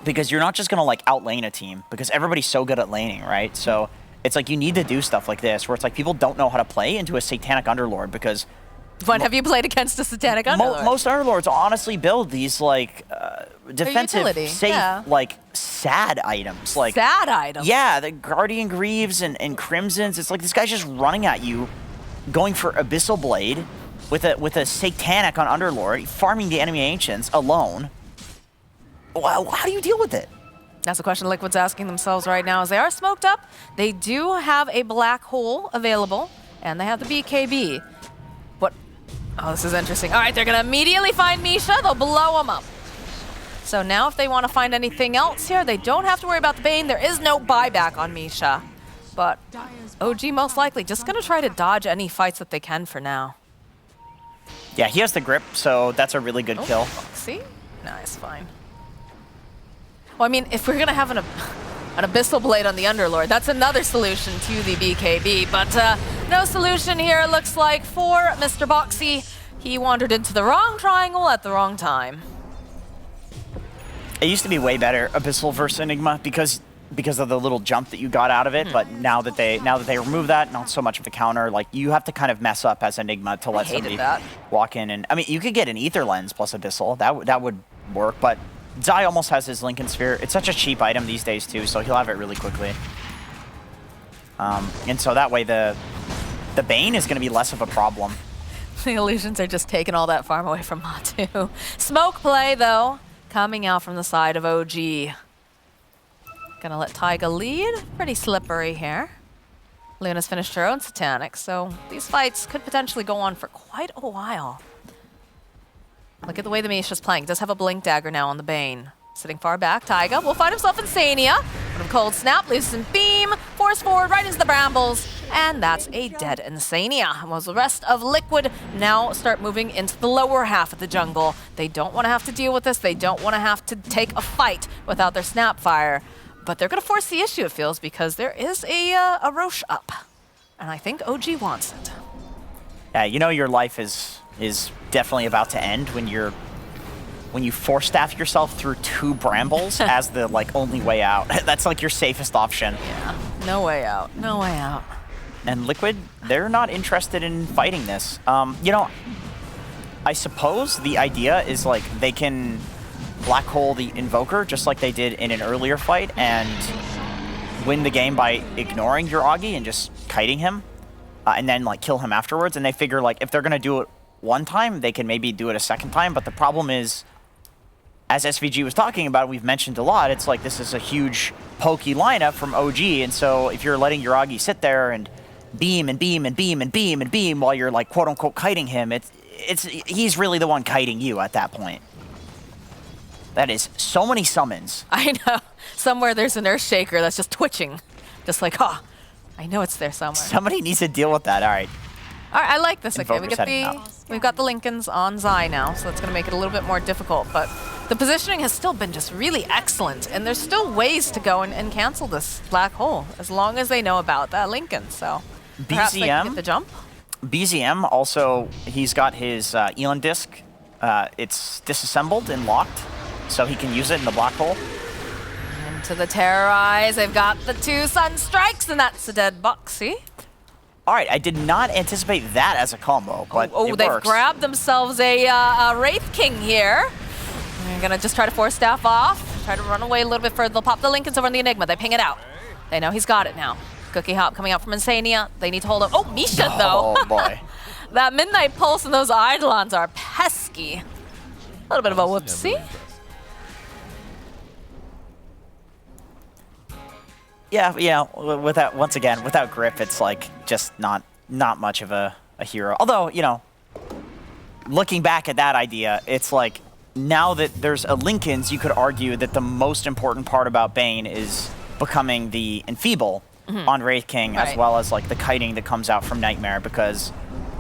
because you're not just going to, like, outlane a team because everybody's so good at laning, right? So it's like you need to do stuff like this where it's like people don't know how to play into a Satanic Underlord because When have you played against a Satanic Underlord? most Underlords honestly build these, like, defensive, utility, safe, yeah. like, sad items. Like, Sad item. yeah, the Guardian Greaves and Crimsons. It's like this guy's just running at you, going for Abyssal Blade with a Satanic on Underlord, farming the enemy Ancients alone. Well, how do you deal with it? That's the question Liquid's asking themselves right now. As they are smoked up, they do have a black hole available, and they have the BKB. Oh, this is interesting. All right, they're going to immediately find Misha. They'll blow him up. So now if they want to find anything else here, they don't have to worry about the Bane. There is no buyback on Misha. But OG most likely just going to try to dodge any fights that they can for now. Yeah, he has the grip, so that's a really good kill. See? Nice, fine. Well, I mean, if we're going to have an Abyssal Blade on the Underlord, that's another solution to the BKB. But no solution here, it looks like, for Mr. Boxy. He wandered into the wrong triangle at the wrong time. It used to be way better, Abyssal versus Enigma, because of the little jump that you got out of it. But now that they remove that, not so much of a counter. Like, you have to kind of mess up as Enigma to let somebody walk in. And I mean, you could get an Ether Lens plus Abyssal. That would work. But Zai almost has his Lincoln Sphere. It's such a cheap item these days too, so he'll have it really quickly. And so that way the Bane is going to be less of a problem. The illusions are just taking all that farm away from Matu. Smoke play though, coming out from the side of OG. Gonna let Taiga lead. Pretty slippery here. Luna's finished her own Satanic, so these fights could potentially go on for quite a while. Look at the way the Misha's playing. Does have a Blink Dagger now on the Bane. Sitting far back, Taiga will find himself Insania. Cold Snap, Loosen Beam, force forward right into the Brambles, and that's a dead Insania. While the rest of Liquid now start moving into the lower half of the jungle. They don't want to have to deal with this. They don't want to have to take a fight without their Snapfire. But they're going to force the issue, it feels, because there is a Roche up. And I think OG wants it. Yeah, you know your life is definitely about to end when you force staff yourself through 2 Brambles as the only way out. That's like your safest option. Yeah, no way out, no way out. And Liquid, they're not interested in fighting this. You know, I suppose the idea is they can black hole the Invoker just like they did in an earlier fight and win the game by ignoring your Augie and just kiting him and then kill him afterwards. And they figure if they're gonna do it one time, they can maybe do it a second time. But the problem is, as SVG was talking about, we've mentioned a lot, it's this is a huge pokey lineup from OG, and so if you're letting your Augie sit there and beam and beam and beam and beam and beam while you're quote-unquote kiting him, he's really the one kiting you at that point. That is so many summons. I know. Somewhere there's an Earth Shaker that's just twitching. Just I know it's there somewhere. Somebody needs to deal with that, all right. All right, I like this. Okay, Invoker's we've got the Lincolns on Zai now, so that's going to make it a little bit more difficult. But the positioning has still been just really excellent, and there's still ways to go and cancel this black hole as long as they know about that Lincoln. So perhaps they can get the jump. BZM also, he's got his Eon Disc. It's disassembled and locked, so he can use it in the black hole. Into the Terrorize, they've got the 2 Sun Strikes, and that's a dead Boxy. All right, I did not anticipate that as a combo, but it they've works. grabbed themselves a Wraith King here. They're gonna just try to force staff off, try to run away a little bit further. They'll pop the Lincolns over on the Enigma. They ping it out. They know he's got it now. Cookie Hop coming out from Insania. They need to hold him. Oh, Misha though. Oh boy. That Midnight Pulse and those Eidolons are pesky. A little bit of a whoopsie. Yeah. Without grip, it's just not much of a hero. Although, looking back at that idea, it's now that there's a Lincolns, you could argue that the most important part about Bane is becoming the Enfeeble on Wraith King, as well as the kiting that comes out from Nightmare, because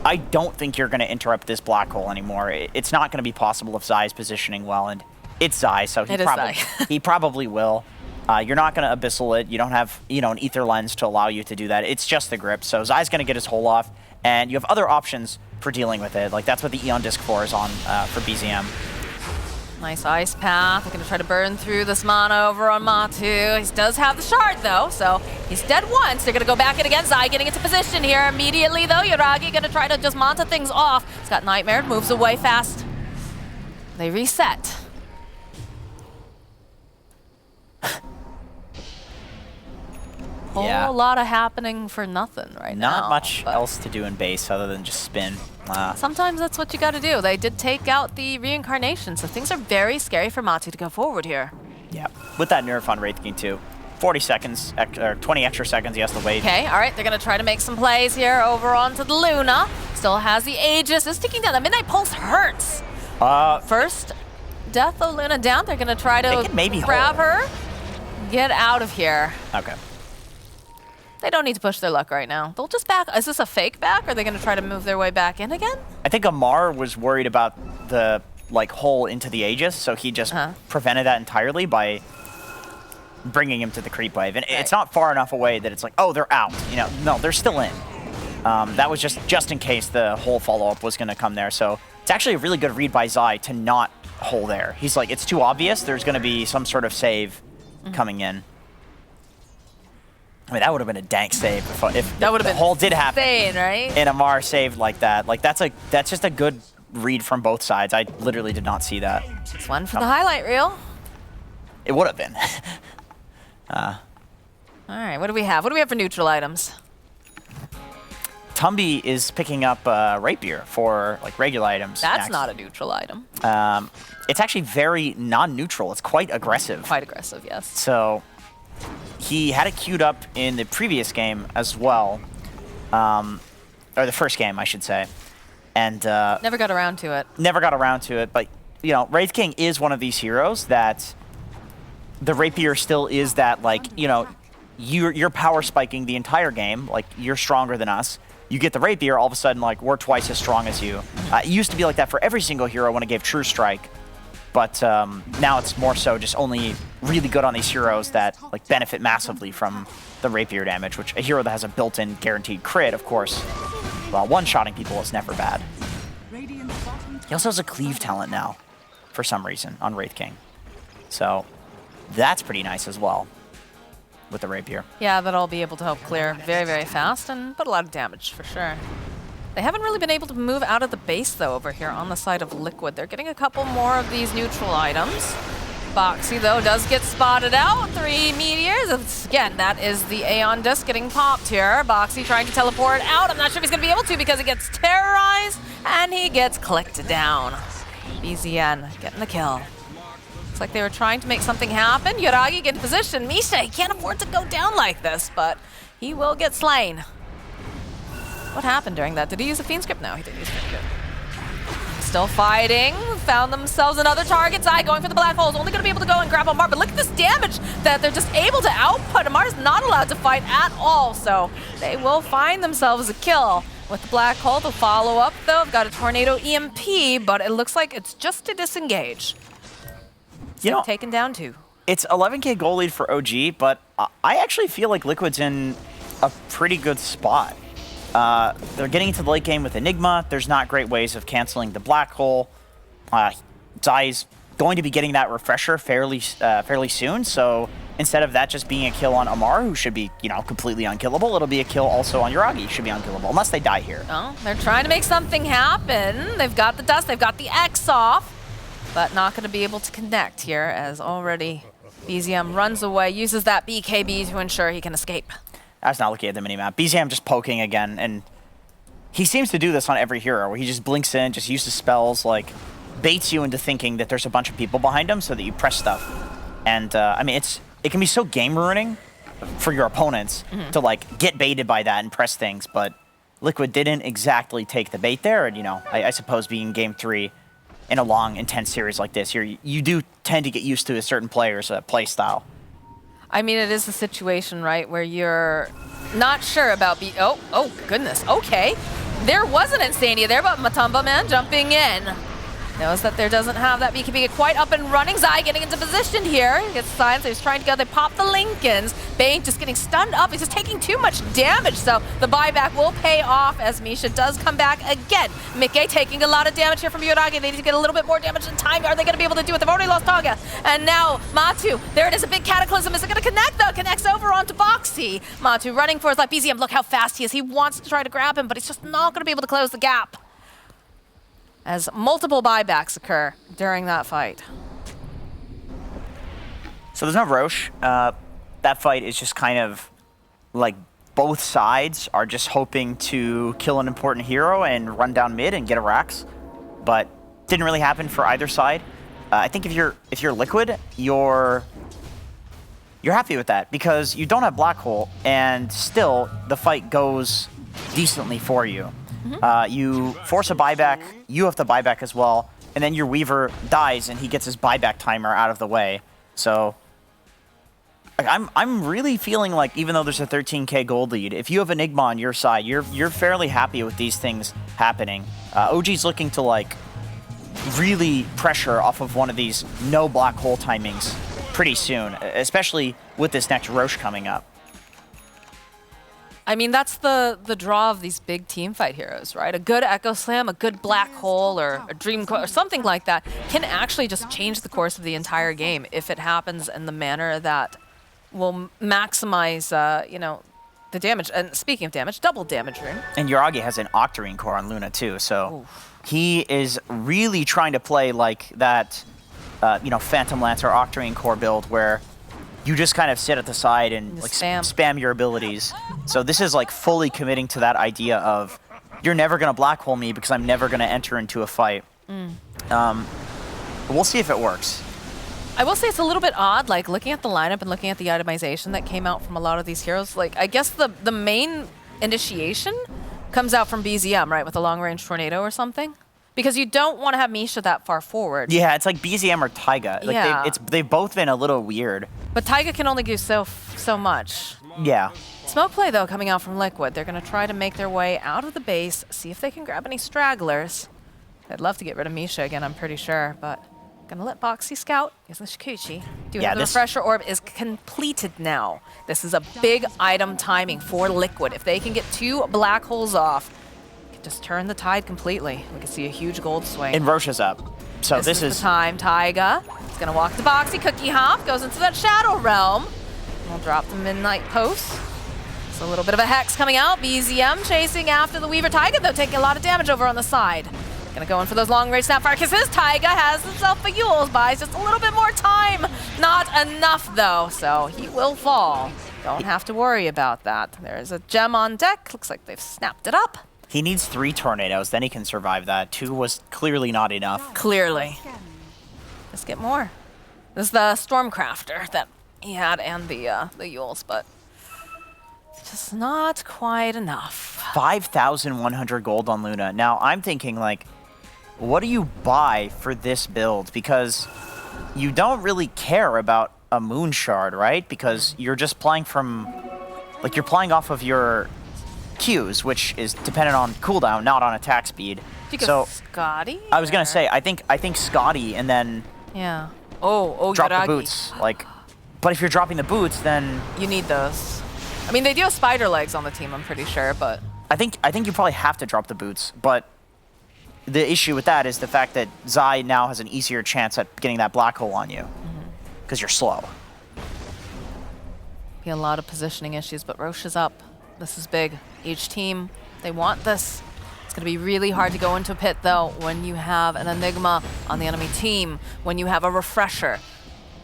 I don't think you're going to interrupt this black hole anymore. It's not going to be possible if Zai is positioning well, and it's Zai, so he probably will. You're not going to Abyssal it. You don't have an Ether Lens to allow you to do that. It's just the grip, so Zai's going to get his hole off, and you have other options for dealing with it. That's what the Eon Disc 4 is on for BZM. Nice Ice Path. They're going to try to burn through this mana over on Matu. He does have the shard, though, so he's dead once. They're going to go back in again. Zai getting into position here immediately, though. Yuragi going to try to just Manta things off. He's got Nightmare. Moves away fast. They reset. Whole lot of happening for nothing right now. Not much else to do in base other than just spin. Sometimes that's what you got to do. They did take out the reincarnation, so things are very scary for Matu to go forward here. Yeah, with that nerf on Wraith King too. 40 seconds, or 20 extra seconds he has to wait. Okay, all right, they're going to try to make some plays here over onto the Luna. Still has the Aegis. It's ticking down. The Midnight Pulse hurts. First, Death of Luna down. They're going to try They to can maybe grab hold. her. Get out of here. Okay. They don't need to push their luck right now. They'll just back. Is this a fake back? Or are they going to try to move their way back in again? I think Amar was worried about the hole into the Aegis, so he just prevented that entirely by bringing him to the creep wave. And it's not far enough away that it's like, oh, they're out. You know, no, they're still in. That was just in case the whole follow-up was going to come there. So it's actually a really good read by Zai to not hole there. He's like, it's too obvious. There's going to be some sort of save coming in. I mean, that would have been a dank save if That would have the been hole did happen. insane, right? And Amar saved like that. Like, that's just a good read from both sides. I literally did not see that. It's one for the highlight reel. It would have been. All right, what do we have? What do we have for neutral items? Tumby is picking up Rapier for like regular items. That's next. not a neutral item. It's actually very non-neutral. It's quite aggressive. Quite aggressive, yes. So he had it queued up in the previous game as well, or the first game, I should say, and Never got around to it. never got around to it. But you know, Wraith King is one of these heroes that the Rapier still is that, like, you know, you're power spiking the entire game. Like, you're stronger than us. You get the Rapier, all of a sudden, like, we're twice as strong as you. It used to be like that for every single hero when it gave True Strike. But now it's more so just only really good on these heroes that like benefit massively from the Rapier damage, which a hero that has a built-in guaranteed crit, of course, well, one-shotting people is never bad. He also has a cleave talent now, for some reason, on Wraith King. So that's pretty nice as well with the Rapier. Yeah, that'll be able to help clear very, very fast and put a lot of damage for sure. They haven't really been able to move out of the base, though, over here on the side of Liquid. They're getting a couple more of these neutral items. Boxy, though, does get spotted out. 3 meteors. Again, that is the Aeon Disc getting popped here. Boxy trying to teleport out. I'm not sure if he's going to be able to because he gets terrorized and he gets clicked down. BZN getting the kill. Looks like they were trying to make something happen. Yuragi get in position. Misha, he can't afford to go down like this, but he will get slain. What happened during that? Did he use a Fiend Script? No, he didn't use Fiend Script. Still fighting. Found themselves another target. Zai going for the black hole. Is only going to be able to go and grab Amar, but look at this damage that they're just able to output. Amar's not allowed to fight at all, so they will find themselves a kill. With the black hole, the follow-up, though, I've got a Tornado EMP, but it looks like it's just to disengage. You know, taken down 2. It's 11k goal lead for OG, but I actually feel like Liquid's in a pretty good spot. They're getting into the late game with Enigma. There's not great ways of canceling the black hole. Zai's going to be getting that refresher fairly soon, so instead of that just being a kill on Amar, who should be, you know, completely unkillable, it'll be a kill also on Yuragi, should be unkillable, unless they die here. Oh, they're trying to make something happen. They've got the dust, they've got the X off, but not going to be able to connect here as already BZM runs away, uses that BKB to ensure he can escape. I was not looking at the minimap. BZM just poking again, and he seems to do this on every hero, where he just blinks in, just uses spells, like, baits you into thinking that there's a bunch of people behind him so that you press stuff. And, I mean, it can be so game-ruining for your opponents to, like, get baited by that and press things, but Liquid didn't exactly take the bait there, and, you know, I suppose being Game 3 in a long, intense series like this, you do tend to get used to a certain player's play style. I mean, it is a situation, right, where you're not sure about oh, goodness, okay. There was an Insania there, but Matumba Man jumping in. Knows that there doesn't have that BKB quite up and running. Zai getting into position here. He gets silenced. He's trying to go. They pop the Lincolns. Bane just getting stunned up. He's just taking too much damage. So the buyback will pay off as Misha does come back again. Mickey taking a lot of damage here from Yuragi. They need to get a little bit more damage in time. Are they going to be able to do it? They've already lost Taga. And now Matu. There it is. A big cataclysm. Is it going to connect though? Connects over onto Boxy. Matu running for his life. BZM, look how fast he is. He wants to try to grab him, but he's just not going to be able to close the gap. As multiple buybacks occur during that fight. So there's no Roche. That fight is just kind of like both sides are just hoping to kill an important hero and run down mid and get a Rax, but didn't really happen for either side. I think if you're Liquid, you're happy with that because you don't have Black Hole and still the fight goes decently for you. You force a buyback, you have to buyback as well. and then your Weaver dies, and he gets his buyback timer out of the way. So, like, I'm really feeling like, even though there's a 13k gold lead, if you have Enigma on your side, you're fairly happy with these things happening. OG's looking to, like, really pressure off of one of these no black hole timings pretty soon, especially with this next Roche coming up. I mean, that's the draw of these big team fight heroes, right? A good Echo Slam, a good Black Hole, or a Dream or something like that can actually just change the course of the entire game if it happens in the manner that will maximize, you know, the damage. And speaking of damage, double damage room. And Yuragi has an Octarine core on Luna too, so he is really trying to play like that, you know, Phantom Lance or Octarine core build where you just kind of sit at the side and like spam your abilities. So this is like fully committing to that idea of you're never gonna black hole me because I'm never gonna enter into a fight. We'll see if it works. I will say it's a little bit odd, like looking at the lineup and looking at the itemization that came out from a lot of these heroes. Like, I guess the main initiation comes out from BZM, right, with a long-range tornado or something? Because you don't want to have Misha that far forward. Yeah, it's like BZM or Taiga. Like Yeah. they've both been a little weird. But Taiga can only do so much. Yeah. Smoke play, though, coming out from Liquid. They're going to try to make their way out of the base, see if they can grab any stragglers. I'd love to get rid of Misha again, I'm pretty sure, but gonna let Boxy scout using the Shikuchi. Yeah, the refresher orb is completed now. This is a big item timing for Liquid. If they can get 2 black holes off, they can just turn the tide completely. We can see a huge gold swing. And Roche is up. So this is the time. Taiga is gonna walk to Boxy, cookie hop, goes into that Shadow Realm. We'll drop the Midnight Post. So a little bit of a hex coming out. BZM chasing after the Weaver. Taiga, though, taking a lot of damage over on the side. Gonna go in for those long-range Snapfire kisses. Taiga has himself a Yules, buys just a little bit more time. Not enough, though, so he will fall. Don't have to worry about that. There's a gem on deck. Looks like they've snapped it up. He needs 3 tornadoes, then he can survive that. 2 was clearly not enough. Clearly. Let's get more. This is the Stormcrafter that he had and the Yules, but just not quite enough. 5,100 gold on Luna. Now, I'm thinking, like, what do you buy for this build? Because you don't really care about a Moon Shard, right? Because you're just playing from, like, you're playing off of your Qs, which is dependent on cooldown, not on attack speed. So Scotty? I was gonna say, I think Scotty, and then yeah. Oh, drop Yuragi. the boots. Like, but if you're dropping the boots, then you need those. I mean, they do have spider legs on the team, I'm pretty sure, but I think you probably have to drop the boots, but the issue with that is the fact that Zai now has an easier chance at getting that black hole on you because you're slow. be a lot of positioning issues, but Roche is up. This is big. Each team, they want this. It's going to be really hard to go into a pit, though, when you have an Enigma on the enemy team, when you have a refresher.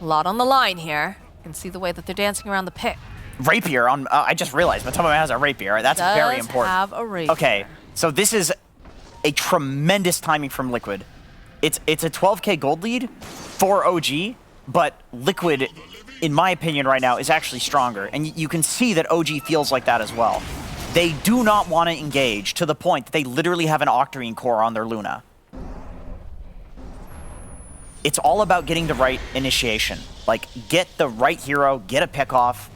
A lot on the line here. You can see the way that they're dancing around the pit. Rapier on. I just realized Matoma has a rapier. That's very important. Have a rapier. Okay, so this is a tremendous timing from Liquid. It's a 12k gold lead for OG, but Liquid, in my opinion right now, is actually stronger. And you can see that OG feels like that as well. They do not want to engage to the point that they literally have an Octarine core on their Luna. It's all about getting the right initiation. Like, get the right hero, get a pick off.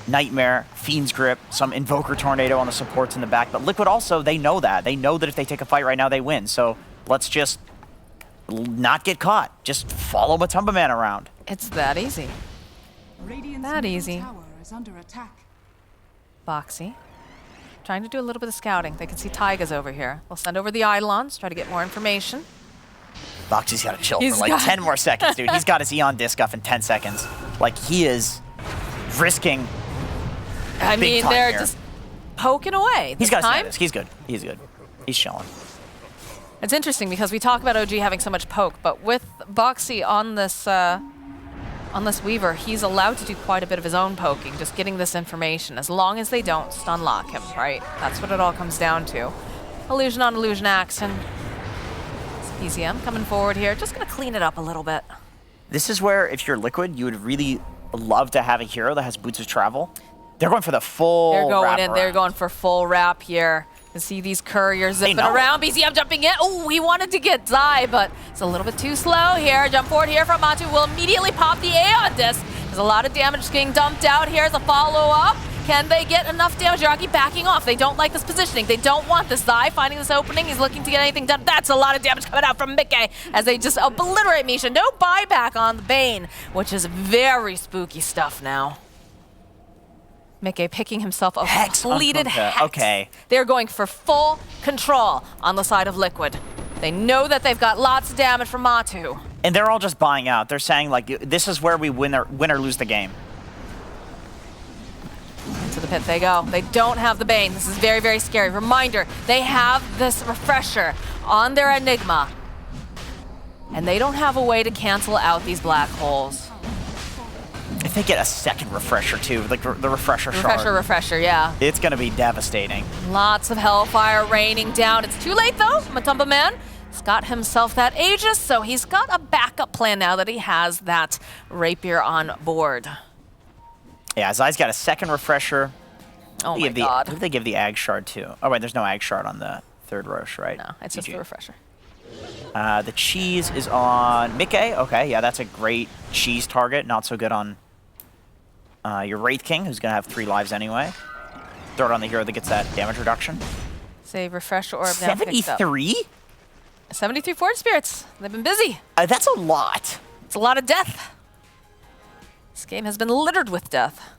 Nightmare, Fiend's Grip, some Invoker Tornado on the supports in the back. But Liquid also, they know that. They know that if they take a fight right now, they win. So let's just not get caught. Just follow Matumba Man around. It's that easy. Radiant's That middle easy. tower is under attack. Boxy. Trying to do a little bit of scouting. They can see Taiga's over here. We'll send over the Eidolons, try to get more information. Boxy's got to chill He's for like got- 10 more seconds, dude. He's got his Eon Disc off in 10 seconds. Like, he is risking. I Big mean, time they're here. just poking away. He's This got his time, Eon Disc. He's good. He's good. He's chilling. it's interesting because we talk about OG having so much poke, but with Boxy on this Weaver, he's allowed to do quite a bit of his own poking, just getting this information, as long as they don't stun lock him, right? That's what it all comes down to. Illusion on illusion action. It's PCM coming forward here, just gonna clean it up a little bit. This is where, if you're Liquid, you would really love to have a hero that has boots of travel. They're going for the full They're going wrap in, they're around. going for full wrap here. You see these couriers zipping know. around. BZM jumping in. Oh, he wanted to get Zai, but it's a little bit too slow here. Jump forward here from Matu will immediately pop the Aeon Disc. There's a lot of damage getting dumped out here as a follow-up. Can they get enough damage? Yuragi backing off. They don't like this positioning. They don't want this. Zai finding this opening. He's looking to get anything done. That's a lot of damage coming out from Mickey as they just obliterate Misha. No buyback on the Bane, which is very spooky stuff now. Mickey picking himself a completed Hex. Okay. They're going for full control on the side of Liquid. They know that they've got lots of damage from Matu. And they're all just buying out. They're saying, like, this is where we win or lose the game. Into the pit they go. They don't have the Bane. This is very, very scary. Reminder, they have this refresher on their Enigma. And they don't have a way to cancel out these black holes. If they get a second refresher, too, like the refresher shard. Refresher, yeah. It's going to be devastating. Lots of hellfire raining down. It's too late, though. Matumba Man has got himself that Aegis, so he's got a backup plan now that he has that Rapier on board. Yeah, Zai's got a second refresher. Oh my god. Who did they give the Ag shard to? Oh, wait, there's no Ag shard on the third Roche, right? No, it's just the refresher. The cheese is on Mickey. Okay, yeah, that's a great cheese target. Not so good on your Wraith King, who's going to have 3 lives anyway. Throw it on the hero that gets that damage reduction. Save refresher orb now picked up. 73? 73 Forge Spirits. They've been busy. That's a lot. It's a lot of death. This game has been littered with death.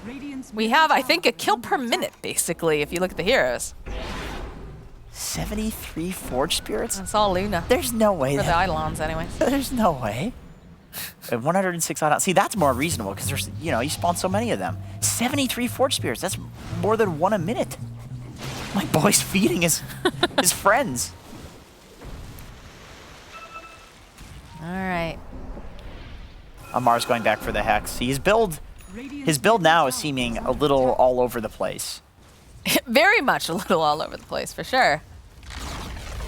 Radiant's We have, I think, a kill per minute, basically, if you look at the heroes. 73 Forge Spirits? It's all Luna. There's no way. For the Eidolons, anyway. There's no way. 106 Eidolons. See, that's more reasonable because there's, you spawn so many of them. 73 Forge Spirits. That's more than 1 a minute. My boy's feeding his friends. All right. Amar's going back for the Hex. See, his build now is seeming a little all over the place. Very much a little all over the place, for sure.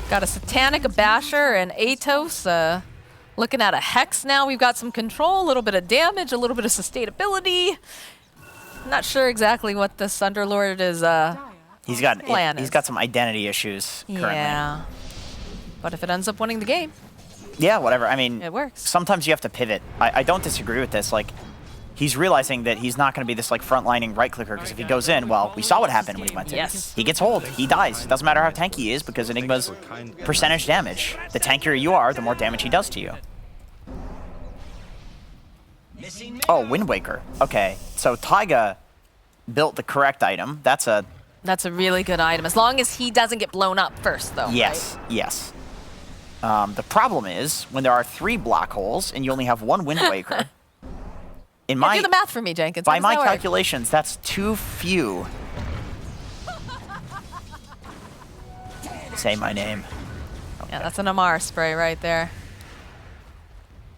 Got a Satanic, a Basher, and Atos. Looking at a Hex now. We've got some control, a little bit of damage, a little bit of sustainability. Not sure exactly what this Underlord is He's got plan is. some identity issues currently. Yeah. But if it ends up winning the game, Yeah, whatever. I mean, it works. sometimes you have to pivot. I don't disagree with this. Like, he's realizing that he's not going to be this like frontlining right clicker because if he goes in, well, we saw what happened when he went in. Yes. He gets hold. He dies. It doesn't matter how tanky he is because Enigma's percentage damage. The tankier you are, the more damage he does to you. Oh, Wind Waker. Okay, so Taiga built the correct item. That's a really good item, as long as he doesn't get blown up first, though. yes, right? yes. The problem is when there are 3 black holes and you only have 1 Wind Waker. In my Do the math for me, Jenkins. By How does my that work? calculations, that's too few. Say my name. Yeah, that's an Amar spray right there.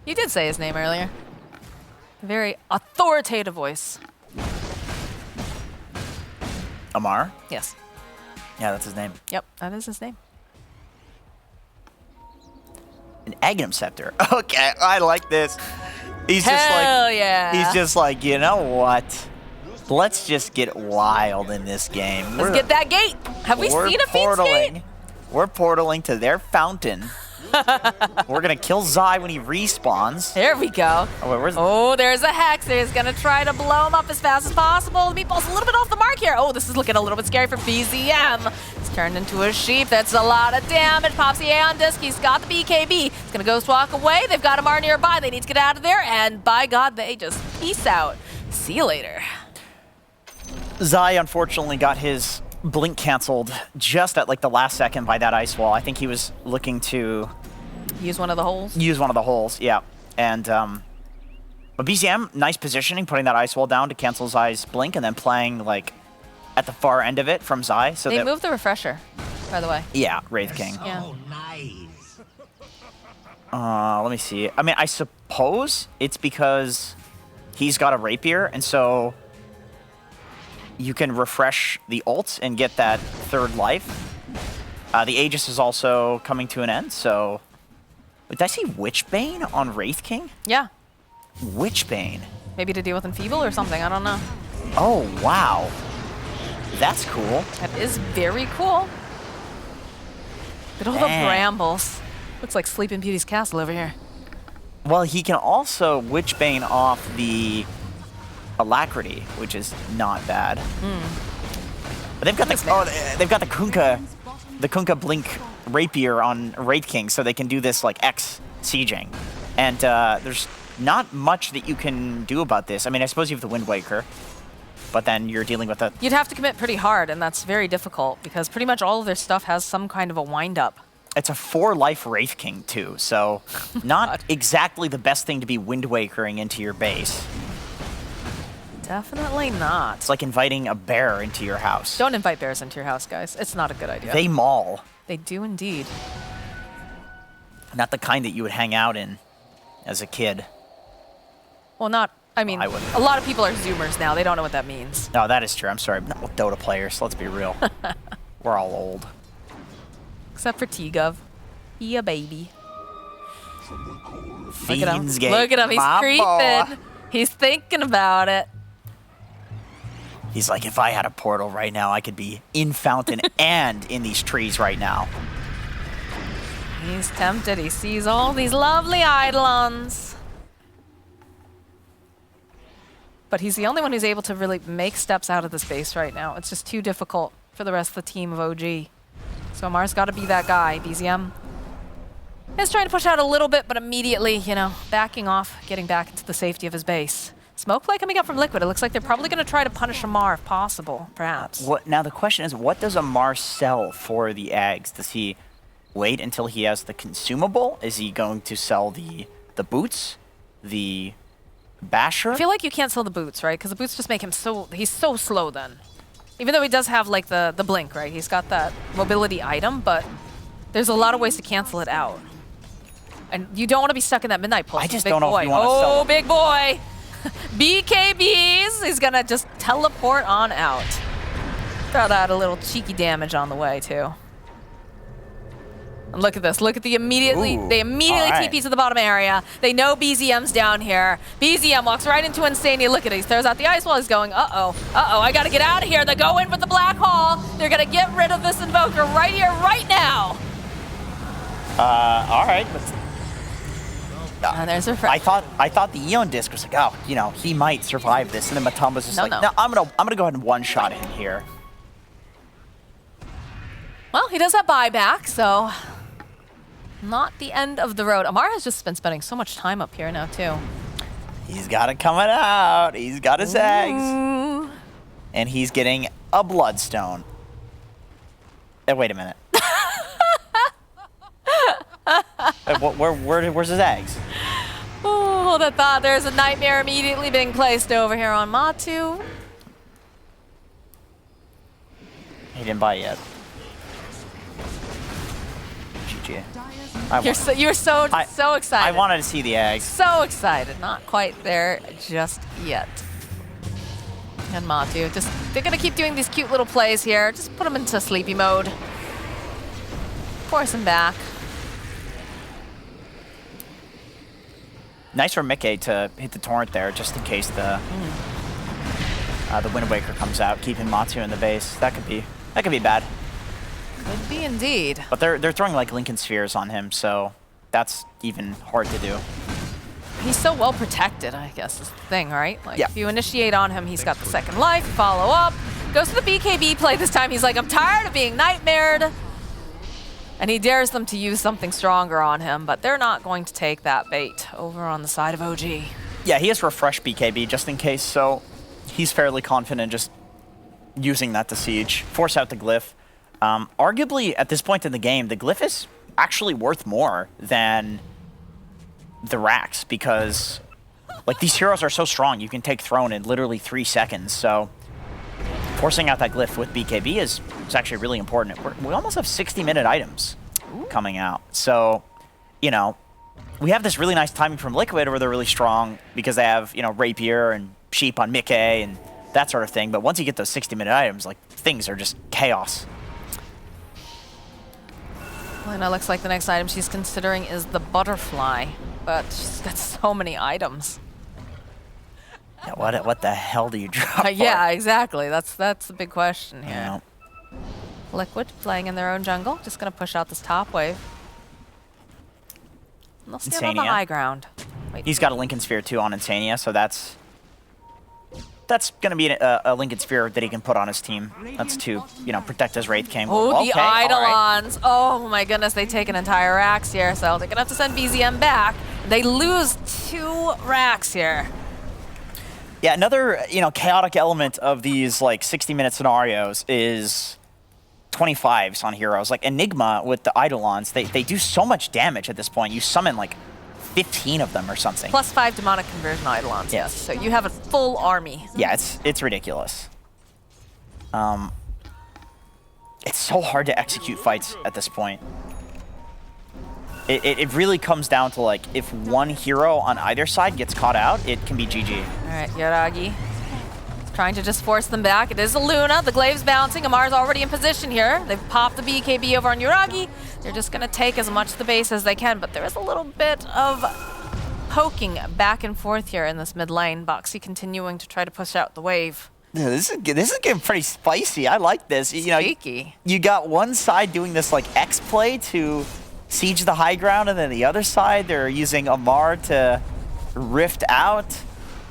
You did say his name earlier. A very authoritative voice. Amar? Yes. Yeah, that's his name. Yep, that is his name. An Aghanim Scepter. Okay, I like this. He's Hell yeah. He's just like, you know what? Let's just get wild in this game. Let's get that gate. Have we seen a Fiend's gate? We're portaling to their fountain. We're gonna kill Zai when he respawns. There we go. Oh, wait, where's Oh, there's a Hex. He's gonna try to blow him up as fast as possible. The Meatball's a little bit off the mark here. Oh, this is looking a little bit scary for BZM. He's turned into a sheep. That's a lot of damage. Pops the Aeon Disc. He's got the BKB. He's gonna go walk away. They've got Amar nearby. They need to get out of there. And by God, they just peace out. See you later. Zai unfortunately got his blink canceled just at like the last second by that ice wall. I think he was looking to Use one of the holes. use one of the holes, yeah. And but BZM, nice positioning, putting that ice wall down to cancel Zai's blink and then playing like at the far end of it from Zai. So They that moved the refresher, by the way. yeah, Wraith King. Yeah. Let me see. I mean, I suppose it's because he's got a rapier, and so you can refresh the ult and get that 3rd life. The Aegis is also coming to an end, so... Wait, did I see Witchbane on Wraith King? Yeah. Witchbane. Maybe to deal with Enfeeble or something. I don't know. Oh, wow. That's cool. That is very cool. Look at all the brambles. Looks like Sleeping Beauty's castle over here. Well, he can also Witchbane off the Alacrity, which is not bad. But they've got they've got the Kunkka Blink Rapier on Wraith King, so they can do this like X sieging. And there's not much that you can do about this. I mean, I suppose you have the Wind Waker, but then you're dealing with a... You'd have to commit pretty hard, and that's very difficult because pretty much all of their stuff has some kind of a wind-up. It's a 4-life Wraith King, too, so not exactly the best thing to be Wind Wakering into your base. Definitely not. It's like inviting a bear into your house. Don't invite bears into your house, guys. It's not a good idea. They maul. They do indeed. Not the kind that you would hang out in as a kid. Well, not... I mean, I wouldn't. a lot of people are Zoomers now. They don't know what that means. No, that is true. I'm sorry. Not with Dota players. Let's be real. We're all old. Except for T-Gov. Yeah, baby. Look at him. Fiends Gate, Look at him. He's my creeping. boy. He's thinking about it. He's like, if I had a portal right now, I could be in Fountain and in these trees right now. He's tempted. He sees all these lovely Eidolons. But he's the only one who's able to really make steps out of the space right now. It's just too difficult for the rest of the team of OG. So Amar's got to be that guy. BZM is trying to push out a little bit, but immediately, you know, backing off, getting back into the safety of his base. Smoke play coming up from Liquid. It looks like they're probably going to try to punish Amar if possible, perhaps. Now the question is, what does Amar sell for the eggs? Does he wait until he has the consumable? Is he going to sell the boots, the basher? I feel like you can't sell the boots, right? Because the boots just make him he's so slow then. Even though he does have like the blink, right? He's got that mobility item, but there's a lot of ways to cancel it out. And you don't want to be stuck in that Midnight Pulse. I just big don't know boy. if you want to sell Oh, him. big boy! BKBs! He's gonna just teleport on out. Throw out a little cheeky damage on the way, too. And look at this. Look at the immediately. Ooh, they immediately all right. TP to the bottom area. They know BZM's down here. BZM walks right into Insania. Look at it. He throws out the ice wall. He's going, uh-oh. Uh-oh, I got to get out of here. They go in with the Black Hole. They're going to get rid of this Invoker right here, right now. All right. And there's a I thought the Eon Disc was like, oh, you know, he might survive this, and then Matumba's just No. I'm gonna go ahead and one-shot him here. Well, he does have buyback, so not the end of the road. Amar has just been spending so much time up here now, too. He's got it coming out. He's got his eggs. Ooh. And he's getting a Bloodstone. Wait a minute. Where's his eggs? Ooh, hold that thought. There's a nightmare immediately being placed over here on Matu. He didn't buy it yet. GG. You're so excited. I wanted to see the eggs. So excited. Not quite there just yet. And Matu, they're gonna keep doing these cute little plays here. Just put them into sleepy mode. Force him back. Nice for Mickey to hit the torrent there, just in case the Wind Waker comes out, keeping Matsu in the base. That could be bad. Could be indeed. But they're throwing like Lincoln Spheres on him, so that's even hard to do. He's so well protected, I guess, is the thing, right? Like, Yeah. if you initiate on him, he's got the second life, follow up. Goes to the BKB play this time. He's like, I'm tired of being nightmared. And he dares them to use something stronger on him, but they're not going to take that bait over on the side of OG. Yeah, he has Refresh BKB just in case, so he's fairly confident just using that to siege. Force out the Glyph. Arguably, at this point in the game, the Glyph is actually worth more than the Rax because like these heroes are so strong, you can take Throne in literally 3 seconds, so forcing out that Glyph with BKB is actually really important. We almost have 60-minute items coming out. So, you know, we have this really nice timing from Liquid where they're really strong because they have, you know, Rapier and Sheep on Mickey and that sort of thing. But once you get those 60-minute items, like, things are just chaos. Well, it looks like the next item she's considering is the Butterfly, but she's got so many items. What the hell do you drop? Yeah, for? exactly. That's the big question here. Yeah. Liquid playing in their own jungle. Just going to push out this top wave. And they'll stand on the Insania. high ground. Wait. He's got a Lincoln Sphere too on Insania, so that's going to be a Lincoln Sphere that he can put on his team. That's to, protect his Wraith King. Oh, Okay, the all right. Eidolons. Oh my goodness, they take an entire Rax here, so they're going to have to send BZM back. They lose 2 Rax here. Yeah, another, chaotic element of these, 60-minute scenarios is 25s on heroes. Like, Enigma with the Eidolons, they do so much damage at this point. You summon, 15 of them or something. Plus 5 demonic conversion Eidolons, yes. So you have a full army. Yeah, it's ridiculous. It's so hard to execute fights at this point. It really comes down to, if one hero on either side gets caught out, it can be GG. All right, Yuragi trying to just force them back. It is a Luna. The Glaive's bouncing. Amar's already in position here. They've popped the BKB over on Yuragi. They're just going to take as much of the base as they can, but there is a little bit of poking back and forth here in this mid lane. Boxy continuing to try to push out the wave. Yeah, this is getting pretty spicy. I like this. Cheeky. You got one side doing this X play to siege the high ground, and then the other side they're using Amar to rift out.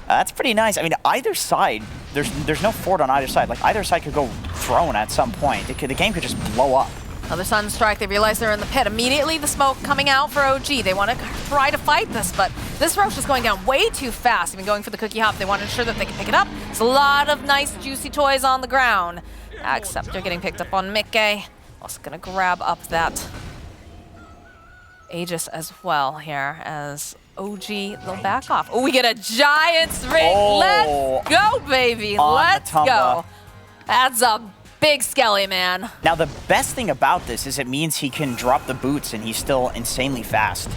That's pretty nice. I mean, either side, there's no fort on either side. Either side could go throne at some point. The game could just blow up. Another Sunstrike. They realize they're in the pit. Immediately the smoke coming out for OG. They want to try to fight this, but this Roche is going down way too fast. Even going for the cookie hop, they want to ensure that they can pick it up. There's a lot of nice juicy toys on the ground. Except they're getting picked up on Mickey. Also going to grab up that Aegis as well here as OG, they'll back off. Oh, we get a Giant's Ring. Oh. Let's go, baby. On Let's Matumba. go. That's a big skelly, man. Now, the best thing about this is it means he can drop the boots and he's still insanely fast.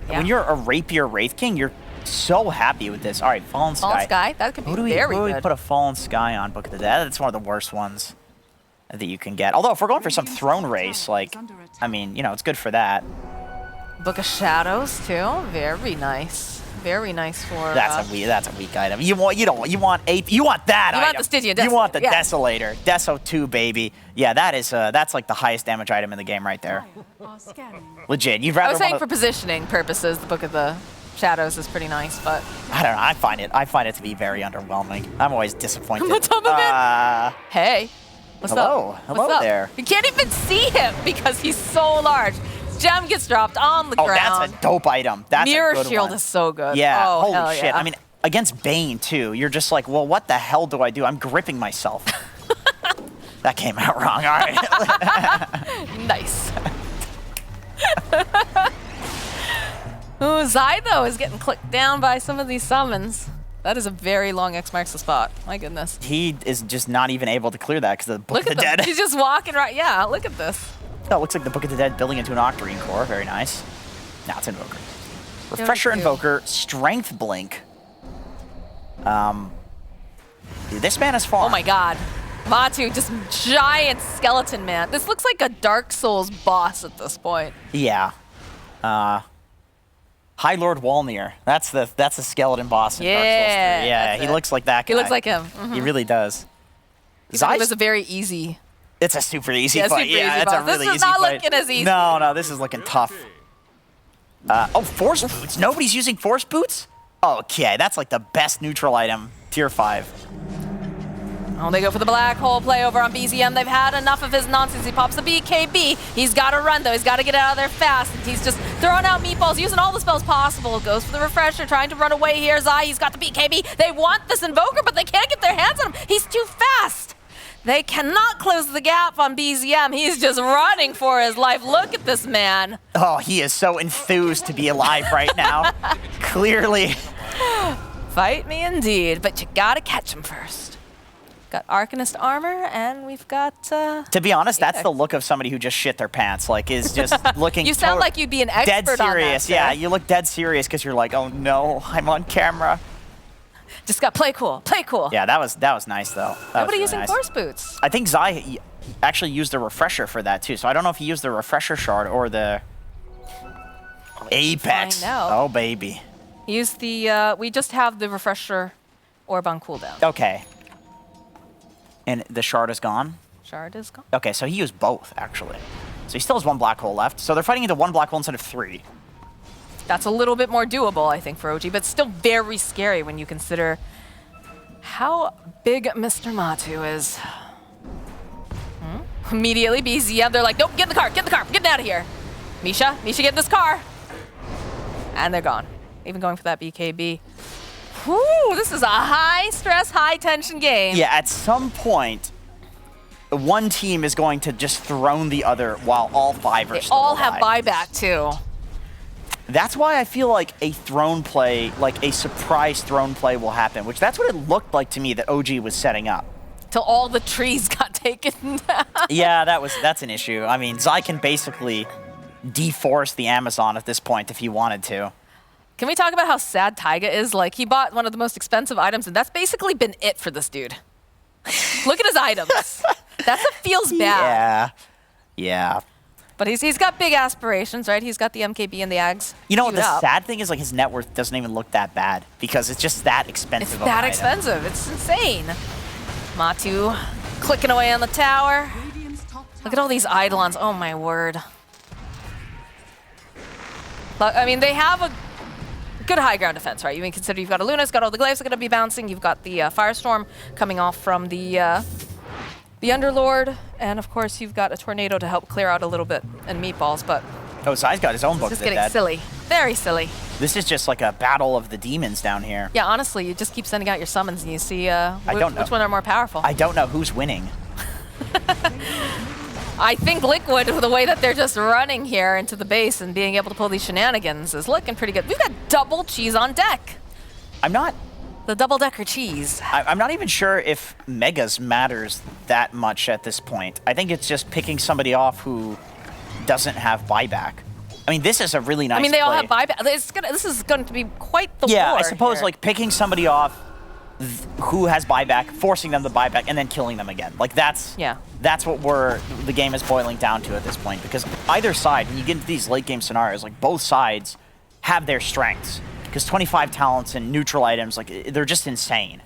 Yeah. When you're a Rapier Wraith King, you're so happy with this. All right, Fallen Sky. Fallen Sky, that could be very Who do we good. put a Fallen Sky on Book of the Dead? That's one of the worst ones that you can get. Although, if we're going for some throne race, I mean, it's good for that. Book of Shadows too. Very nice. Very nice for. That's a weak item. You want that You want item. the Stygian You want the Desolator, yeah. Desolator. Deso 2, baby. Yeah, that's the highest damage item in the game right there. Are scanning. Legit. You'd I rather was saying wanna- for positioning purposes, the Book of the Shadows is pretty nice, but I don't know. I find it to be very underwhelming. I'm always disappointed. Matumba hey, what's hello. up? Hello What's up? there. You can't even see him because he's so large. Gem gets dropped on the Oh, ground. that's a dope item. That's Mirror a good Shield one. is so good. Yeah, Oh, hell holy shit. yeah. I mean, against Bane, too, you're just like, well, what the hell do I do? I'm gripping myself. That came out wrong. All right. Nice. Ooh, Zai, though, is getting clicked down by some of these summons. That is a very long X marks the spot. My goodness. He is just not even able to clear that because the Book Look of at the them. Dead. He's just walking right. Yeah, look at this. That looks like the Book of the Dead building into an Octarine core. Very nice. Now it's Invoker. Refresher cute. Invoker, Strength Blink. Dude, this man is far. Oh my god. Matu, just giant skeleton man. This looks like a Dark Souls boss at this point. Yeah. High Lord Walnir. That's the skeleton boss in Dark Souls 3. Yeah, Yeah, that's he it. looks like that guy. He looks like him. Mhm. He really does. It Zai's- was a very easy. It's a super easy Yeah, fight. super Yeah, easy it's a boss. This really is easy not fight. looking as easy. No, this is looking tough. Oh, Force Boots. Nobody's using Force Boots? Okay, that's like the best neutral item, tier 5. Oh, they go for the black hole play over on BZM. They've had enough of his nonsense. He pops the BKB. He's got to run, though. He's got to get out of there fast. And he's just throwing out meatballs, using all the spells possible. Goes for the refresher, trying to run away here. Zai, he's got the BKB. They want this Invoker, but they can't get their hands on him. He's too fast. They cannot close the gap on BZM. He's just running for his life. Look at this man. Oh, he is so enthused to be alive right now. Clearly. Fight me indeed, but you got to catch him first. Got Arcanist armor, and we've got... To be honest, that's the look of somebody who just shit their pants. Like, is just looking... You sound like you'd be an expert dead serious. on that. Yeah, sir. you look dead serious because you're like, oh no, I'm on camera. Just got play cool, play cool. Yeah, that was nice though. That Nobody was using really nice. Force Boots. I think Zai actually used the refresher for that too. So I don't know if he used the refresher shard or the Apex. find out. Oh baby. He used the, we just have the refresher Orb on cooldown. Okay. And the shard is gone? Shard is gone. Okay, so he used both, actually. So he still has 1 black hole left. So they're fighting into 1 black hole instead of 3. That's a little bit more doable, I think, for OG, but still very scary when you consider how big Mr. Matu is. Immediately, BZ, they're like, nope, get in the car, get out of here. Misha, get in this car. And they're gone. Even going for that BKB. Whew, this is a high-stress, high-tension game. Yeah, at some point, one team is going to just throne the other while all 5 are They still all alive. have buyback, too. That's why I feel like a throne play, like a surprise throne play will happen, which that's what it looked like to me that OG was setting up. Till all the trees got taken down. Yeah, that's an issue. I mean, Zai can basically deforest the Amazon at this point if he wanted to. Can we talk about how sad Taiga is? Like, he bought one of the most expensive items, and that's basically been it for this dude. Look at his items. That's what feels bad. Yeah. But he's got big aspirations, right? He's got the MKB and the Ags. You know what queued the up. sad thing is? Like, his net worth doesn't even look that bad because it's just that expensive. It's of an that item. expensive. It's insane. Matu clicking away on the tower. Radiant's top Look at all these Eidolons. Oh, my word. But, I mean, they have a good high ground defense, right? You mean, consider you've got a Luna, it's got all the glaives that are going to be bouncing. You've got the Firestorm coming off from the Underlord. And, of course, you've got a Tornado to help clear out a little bit and meatballs. But Oh, Zai's got his own book it's just of the getting dead. silly. Very silly. This is just like a battle of the demons down here. Yeah, honestly, you just keep sending out your summons and you see don't know. which one are more powerful. I don't know who's winning. I think Liquid, the way that they're just running here into the base and being able to pull these shenanigans, is looking pretty good. We've got double cheese on deck. I'm not The double-decker cheese. I'm not even sure if Megas matters that much at this point. I think it's just picking somebody off who doesn't have buyback. I mean, this is a really nice I mean, they all play. have buyback. This is going to be quite the Yeah, war I suppose here. like picking somebody off who has buyback, forcing them to buyback, and then killing them again. Like that's what the game is boiling down to at this point. Because either side, when you get into these late game scenarios, like both sides have their strengths. Because 25 talents and neutral items, like they're just insane.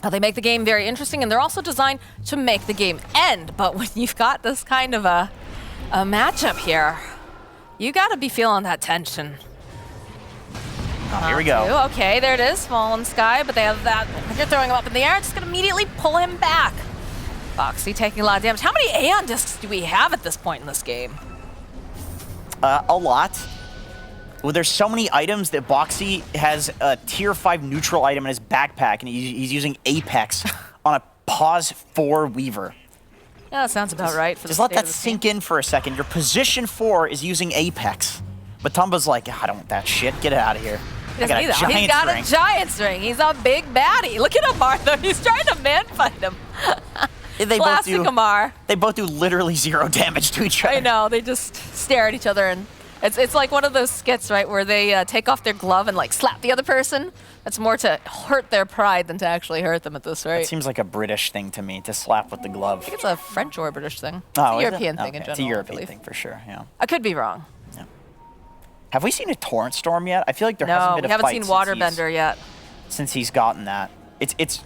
They make the game very interesting, and they're also designed to make the game end. But when you've got this kind of a matchup here, you got to be feeling that tension. Oh, here we go. Okay, there it is, Fallen Sky, but they have that. You're throwing him up in the air, just gonna immediately pull him back. Foxy taking a lot of damage. How many Aeon discs do we have at this point in this game? A lot. Well, there's so many items that Boxy has a tier 5 neutral item in his backpack, and he's using Apex on a pause 4 Weaver. Yeah, that sounds about right. For Just the let state that of the sink team. in for a second. Your position 4 is using Apex. But Tumba's like, I don't want that shit. Get it out of here. He I got a doesn't need that. He's got giant's a ring. Giant's ring. He's a big baddie. Look at Amar, though. He's trying to man-fight him. They Classic both do, Amar. They both do literally 0 damage to each other. I know. They just stare at each other, and it's like one of those skits, right, where they take off their glove and like slap the other person. That's more to hurt their pride than to actually hurt them at this rate. It seems like a British thing to me, to slap with the glove. I think it's a French or British thing. Oh, It's is a European it? thing Okay, in general. It's a I European believe. thing for sure, yeah. I could be wrong. Have we seen a torrent storm yet? I feel like there hasn't No, been we a haven't fight seen since Waterbender yet. since he's gotten that. It's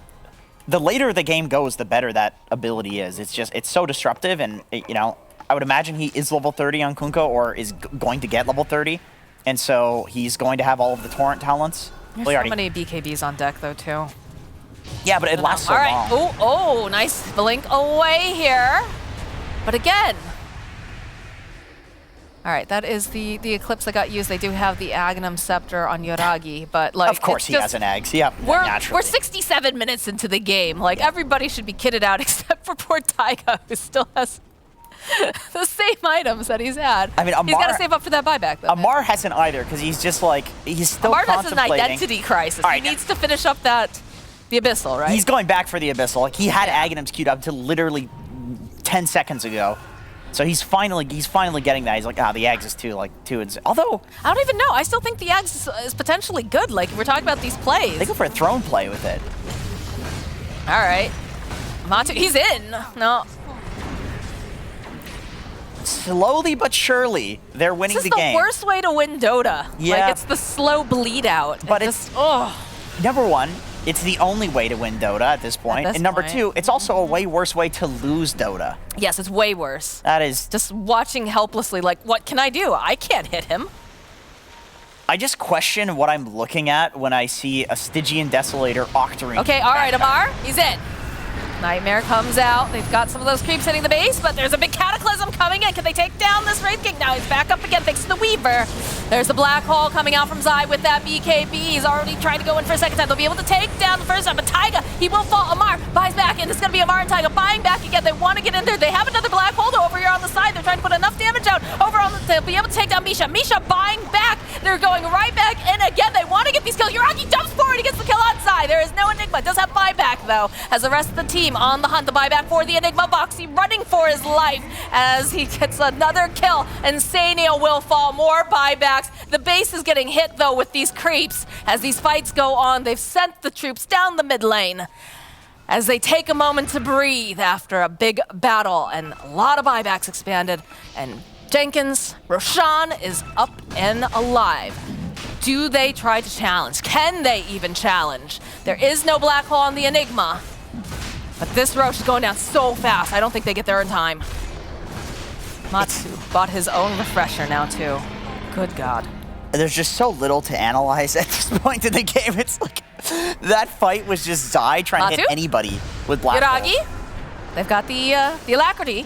the later the game goes, the better that ability is. It's so disruptive, and I would imagine he is level 30 on Kunko, or is going to get level 30, and so he's going to have all of the torrent talents. There's Well, he so many BKBs on deck, though, too. Yeah, but it lasts so All right. long. Oh, nice blink away here. But again. All right, that is the Eclipse that got used. They do have the Aghanim Scepter on Yoragi, but like, Of course it's he just, has an eggs. Yep, We're naturally. 67 minutes into the game. Like, everybody should be kitted out except for poor Taiga, who still has the same items that he's had. I mean, he's got to Amar- save up for that buyback, though. Amar hasn't either, because he's just like, he's still Amar has an contemplating. identity crisis. All right, He needs to finish up the Abyssal, right? He's going back for the Abyssal. Like, he had Aghanims queued up until literally 10 seconds ago. So he's finally getting that. He's like, the Ags is too insane. Although, I don't even know. I still think the Ags is potentially good. Like, we're talking about these plays. they go for a throne play with it. All right. Matu, he's in. No. Slowly but surely, they're winning This is the the game. worst way to win Dota. Yeah. Like, it's the slow bleed out. But It it's- just, oh. Number one, It's the only way to win Dota at this point. this And number point. 2, it's also a way worse way to lose Dota. Yes, it's way worse. That is... Just watching helplessly, like, what can I do? I can't hit him. I just question what I'm looking at when I see a Stygian Desolator Octarine. Okay, all right, Amar, he's in. Nightmare comes out. They've got some of those creeps hitting the base, but there's a big Cataclysm coming in. Can they take down this Wraith King? Now he's back up again thanks to the Weaver. There's the Black Hole coming out from Zai with that BKB. He's already trying to go in for a second time. They'll be able to take down the first time, but Taiga, he will fall. Amar buys back in. This is going to be Amar and Taiga buying back again. They want to get in there. They have another Black Hole though over here on the side. They're trying to put enough damage out over on the... They'll be able to take down Misha. Misha buying back. They're going right back in again. They want to get these kills. Yuragi jumps forward. He gets the kill on Zai. There is no Enigma. Does have buyback though, as the rest of the team on the hunt. The buyback for the Enigma. Boxy running for his life as he gets another kill, and Sanio will fall. More buybacks. The base is getting hit though with these creeps as these fights go on. They've sent the troops down the mid lane as they take a moment to breathe after a big battle, and a lot of buybacks expanded, and Jenkins, Roshan is up and alive. Do they try to challenge? Can they even challenge? There is no Black Hole on the Enigma, but this Roche is going down so fast. I don't think they get there in time. Matsu bought his own refresher now too. Good God. There's just so little to analyze at this point in the game. It's like that fight was just Zai trying to hit anybody with Black Hole. Yuragi, they've got the Alacrity.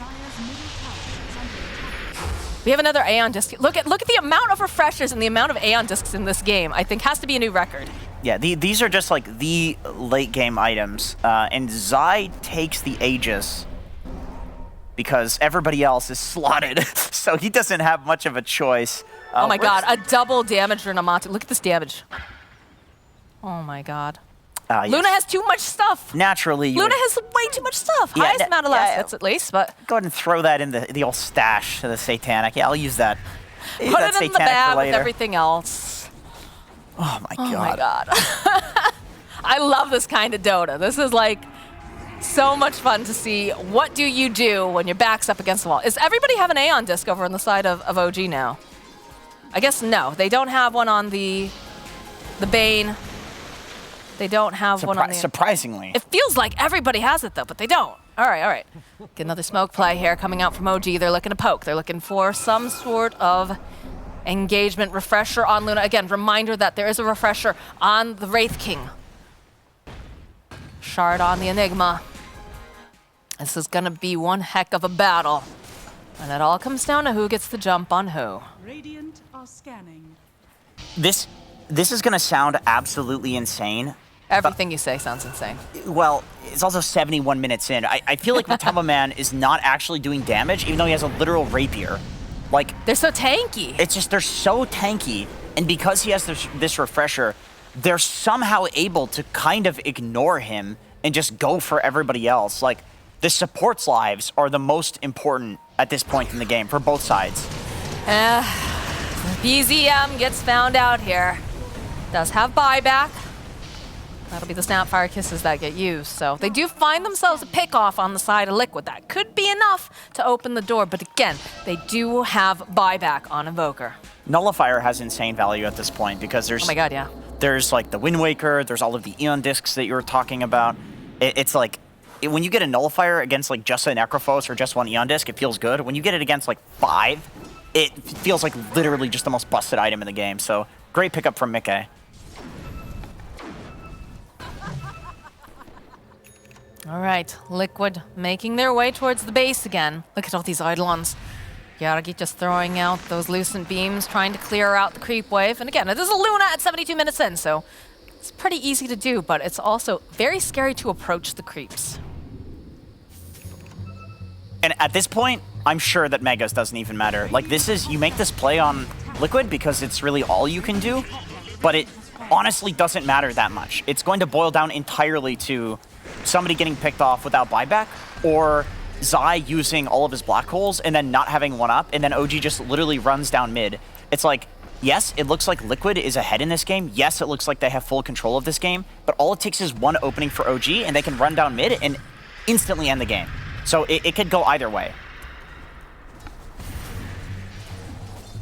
We have another Aeon disc. Look at the amount of refreshers and the amount of Aeon discs in this game. I think has to be a new record. Yeah, these are just like the late game items, and Zai takes the Aegis because everybody else is slotted, so he doesn't have much of a choice. Oh my God, a double damage for Namatu. Look at this damage. Oh my God. Yes. Luna has too much stuff. Naturally, Luna has way too much stuff. Yeah, Highest amount of last hits at least, but go ahead and throw that in the old stash of the Satanic. Yeah, I'll use that. put it in the bag with everything else. Oh my God. Oh my God. I love this kind of Dota. This is like so much fun to see. What do you do when your back's up against the wall? Does everybody have an Aeon disc over on the side of OG now? I guess no. They don't have one on the Bane. They don't have one on the... Surprisingly. It feels like everybody has it though, but they don't. All right. Get another smoke play here coming out from OG. They're looking to poke. They're looking for some sort of engagement refresher on Luna. Again, reminder that there is a refresher on the Wraith King. Shard on the Enigma. This is gonna be one heck of a battle. And it all comes down to who gets the jump on who. Radiant are scanning. This is gonna sound absolutely insane. Everything you say sounds insane. Well, it's also 71 minutes in. I feel like Mataba Man is not actually doing damage, even though he has a literal rapier. Like, They're so tanky. it's just they're so tanky, and because he has this refresher, they're somehow able to kind of ignore him and just go for everybody else. Like, the supports' lives are the most important at this point in the game for both sides. BZM gets found out here. Does have buyback. That'll be the Snapfire Kisses that get used. So they do find themselves a pick-off on the side of Liquid. That could be enough to open the door. But again, they do have buyback on Invoker. Nullifier has insane value at this point because there's... Oh my God, yeah. There's like the Wind Waker, there's all of the Eon discs that you were talking about. It's like, when you get a Nullifier against like just a Necrophos or just one Eon disc, it feels good. When you get it against like 5, it feels like literally just the most busted item in the game. So great pickup from Mickey. All right, Liquid making their way towards the base again. Look at all these Eidolons. Yaragi just throwing out those Lucent Beams, trying to clear out the creep wave. And again, it is a Luna at 72 minutes in, so it's pretty easy to do, but it's also very scary to approach the creeps. And at this point, I'm sure that Megas doesn't even matter. Like, this is, you make this play on Liquid because it's really all you can do, but it honestly doesn't matter that much. It's going to boil down entirely to somebody getting picked off without buyback, or Zai using all of his black holes and then not having one up, and then OG just literally runs down mid. It's like, yes, it looks like Liquid is ahead in this game. Yes, it looks like they have full control of this game, but all it takes is one opening for OG, and they can run down mid and instantly end the game. So it could go either way.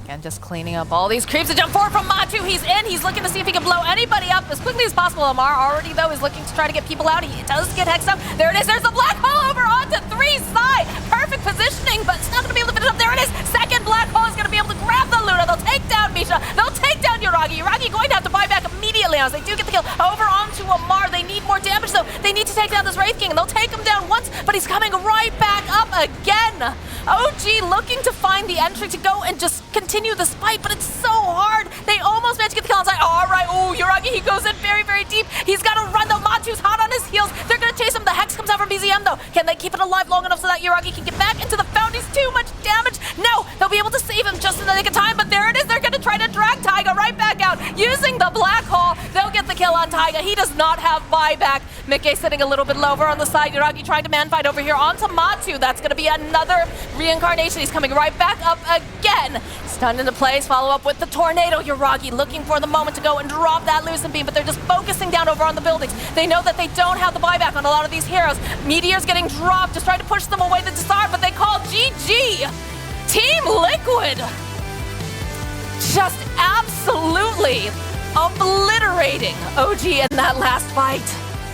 And just cleaning up all these creeps. A jump forward from Matu. He's in. He's looking to see if he can blow anybody up as quickly as possible. Lamar already, though, is looking to try to get people out. He does get hexed up. There it is. There's the black hole over onto 3 side. Perfect positioning, but it's not going to be able to finish up. There it is. Second black hole is going to be able to grab the Luna. They'll take down Misha. They'll take down Yuragi. Yuragi going to have to buy back immediately as they do get the kill over onto Amar. They need more damage, though. They need to take down this Wraith King, and they'll take him down once, but he's coming right back up again. OG looking to find the entry to go and just continue this fight, but it's so hard. They almost managed to get the kill inside. All right, oh, Yuragi, he goes in very, very deep. He's got to run, though. Matu's hot on his heels. They're going to chase him. The Hex comes out from BZM, though. Can they keep it alive long enough so that Yuragi can get back into the Foundries? Too much damage. No, they'll be able to save him just in the nick of time, but there it is. They're going to try to drag Taiga right back out using the black hole. They'll get the kill on Taiga. He does not have buyback. Mickey sitting a little bit lower on the side. Yuragi trying to man fight over here onto Matu. That's going to be another reincarnation. He's coming right back up again. Stunned into place. Follow up with the tornado. Yuragi looking for the moment to go and drop that Lucent Beam, but they're just focusing down over on the buildings. They know that they don't have the buyback on a lot of these heroes. Meteor's getting dropped, just trying to push them away the disarm, but they call GG. Team Liquid just absolutely obliterating OG in that last fight.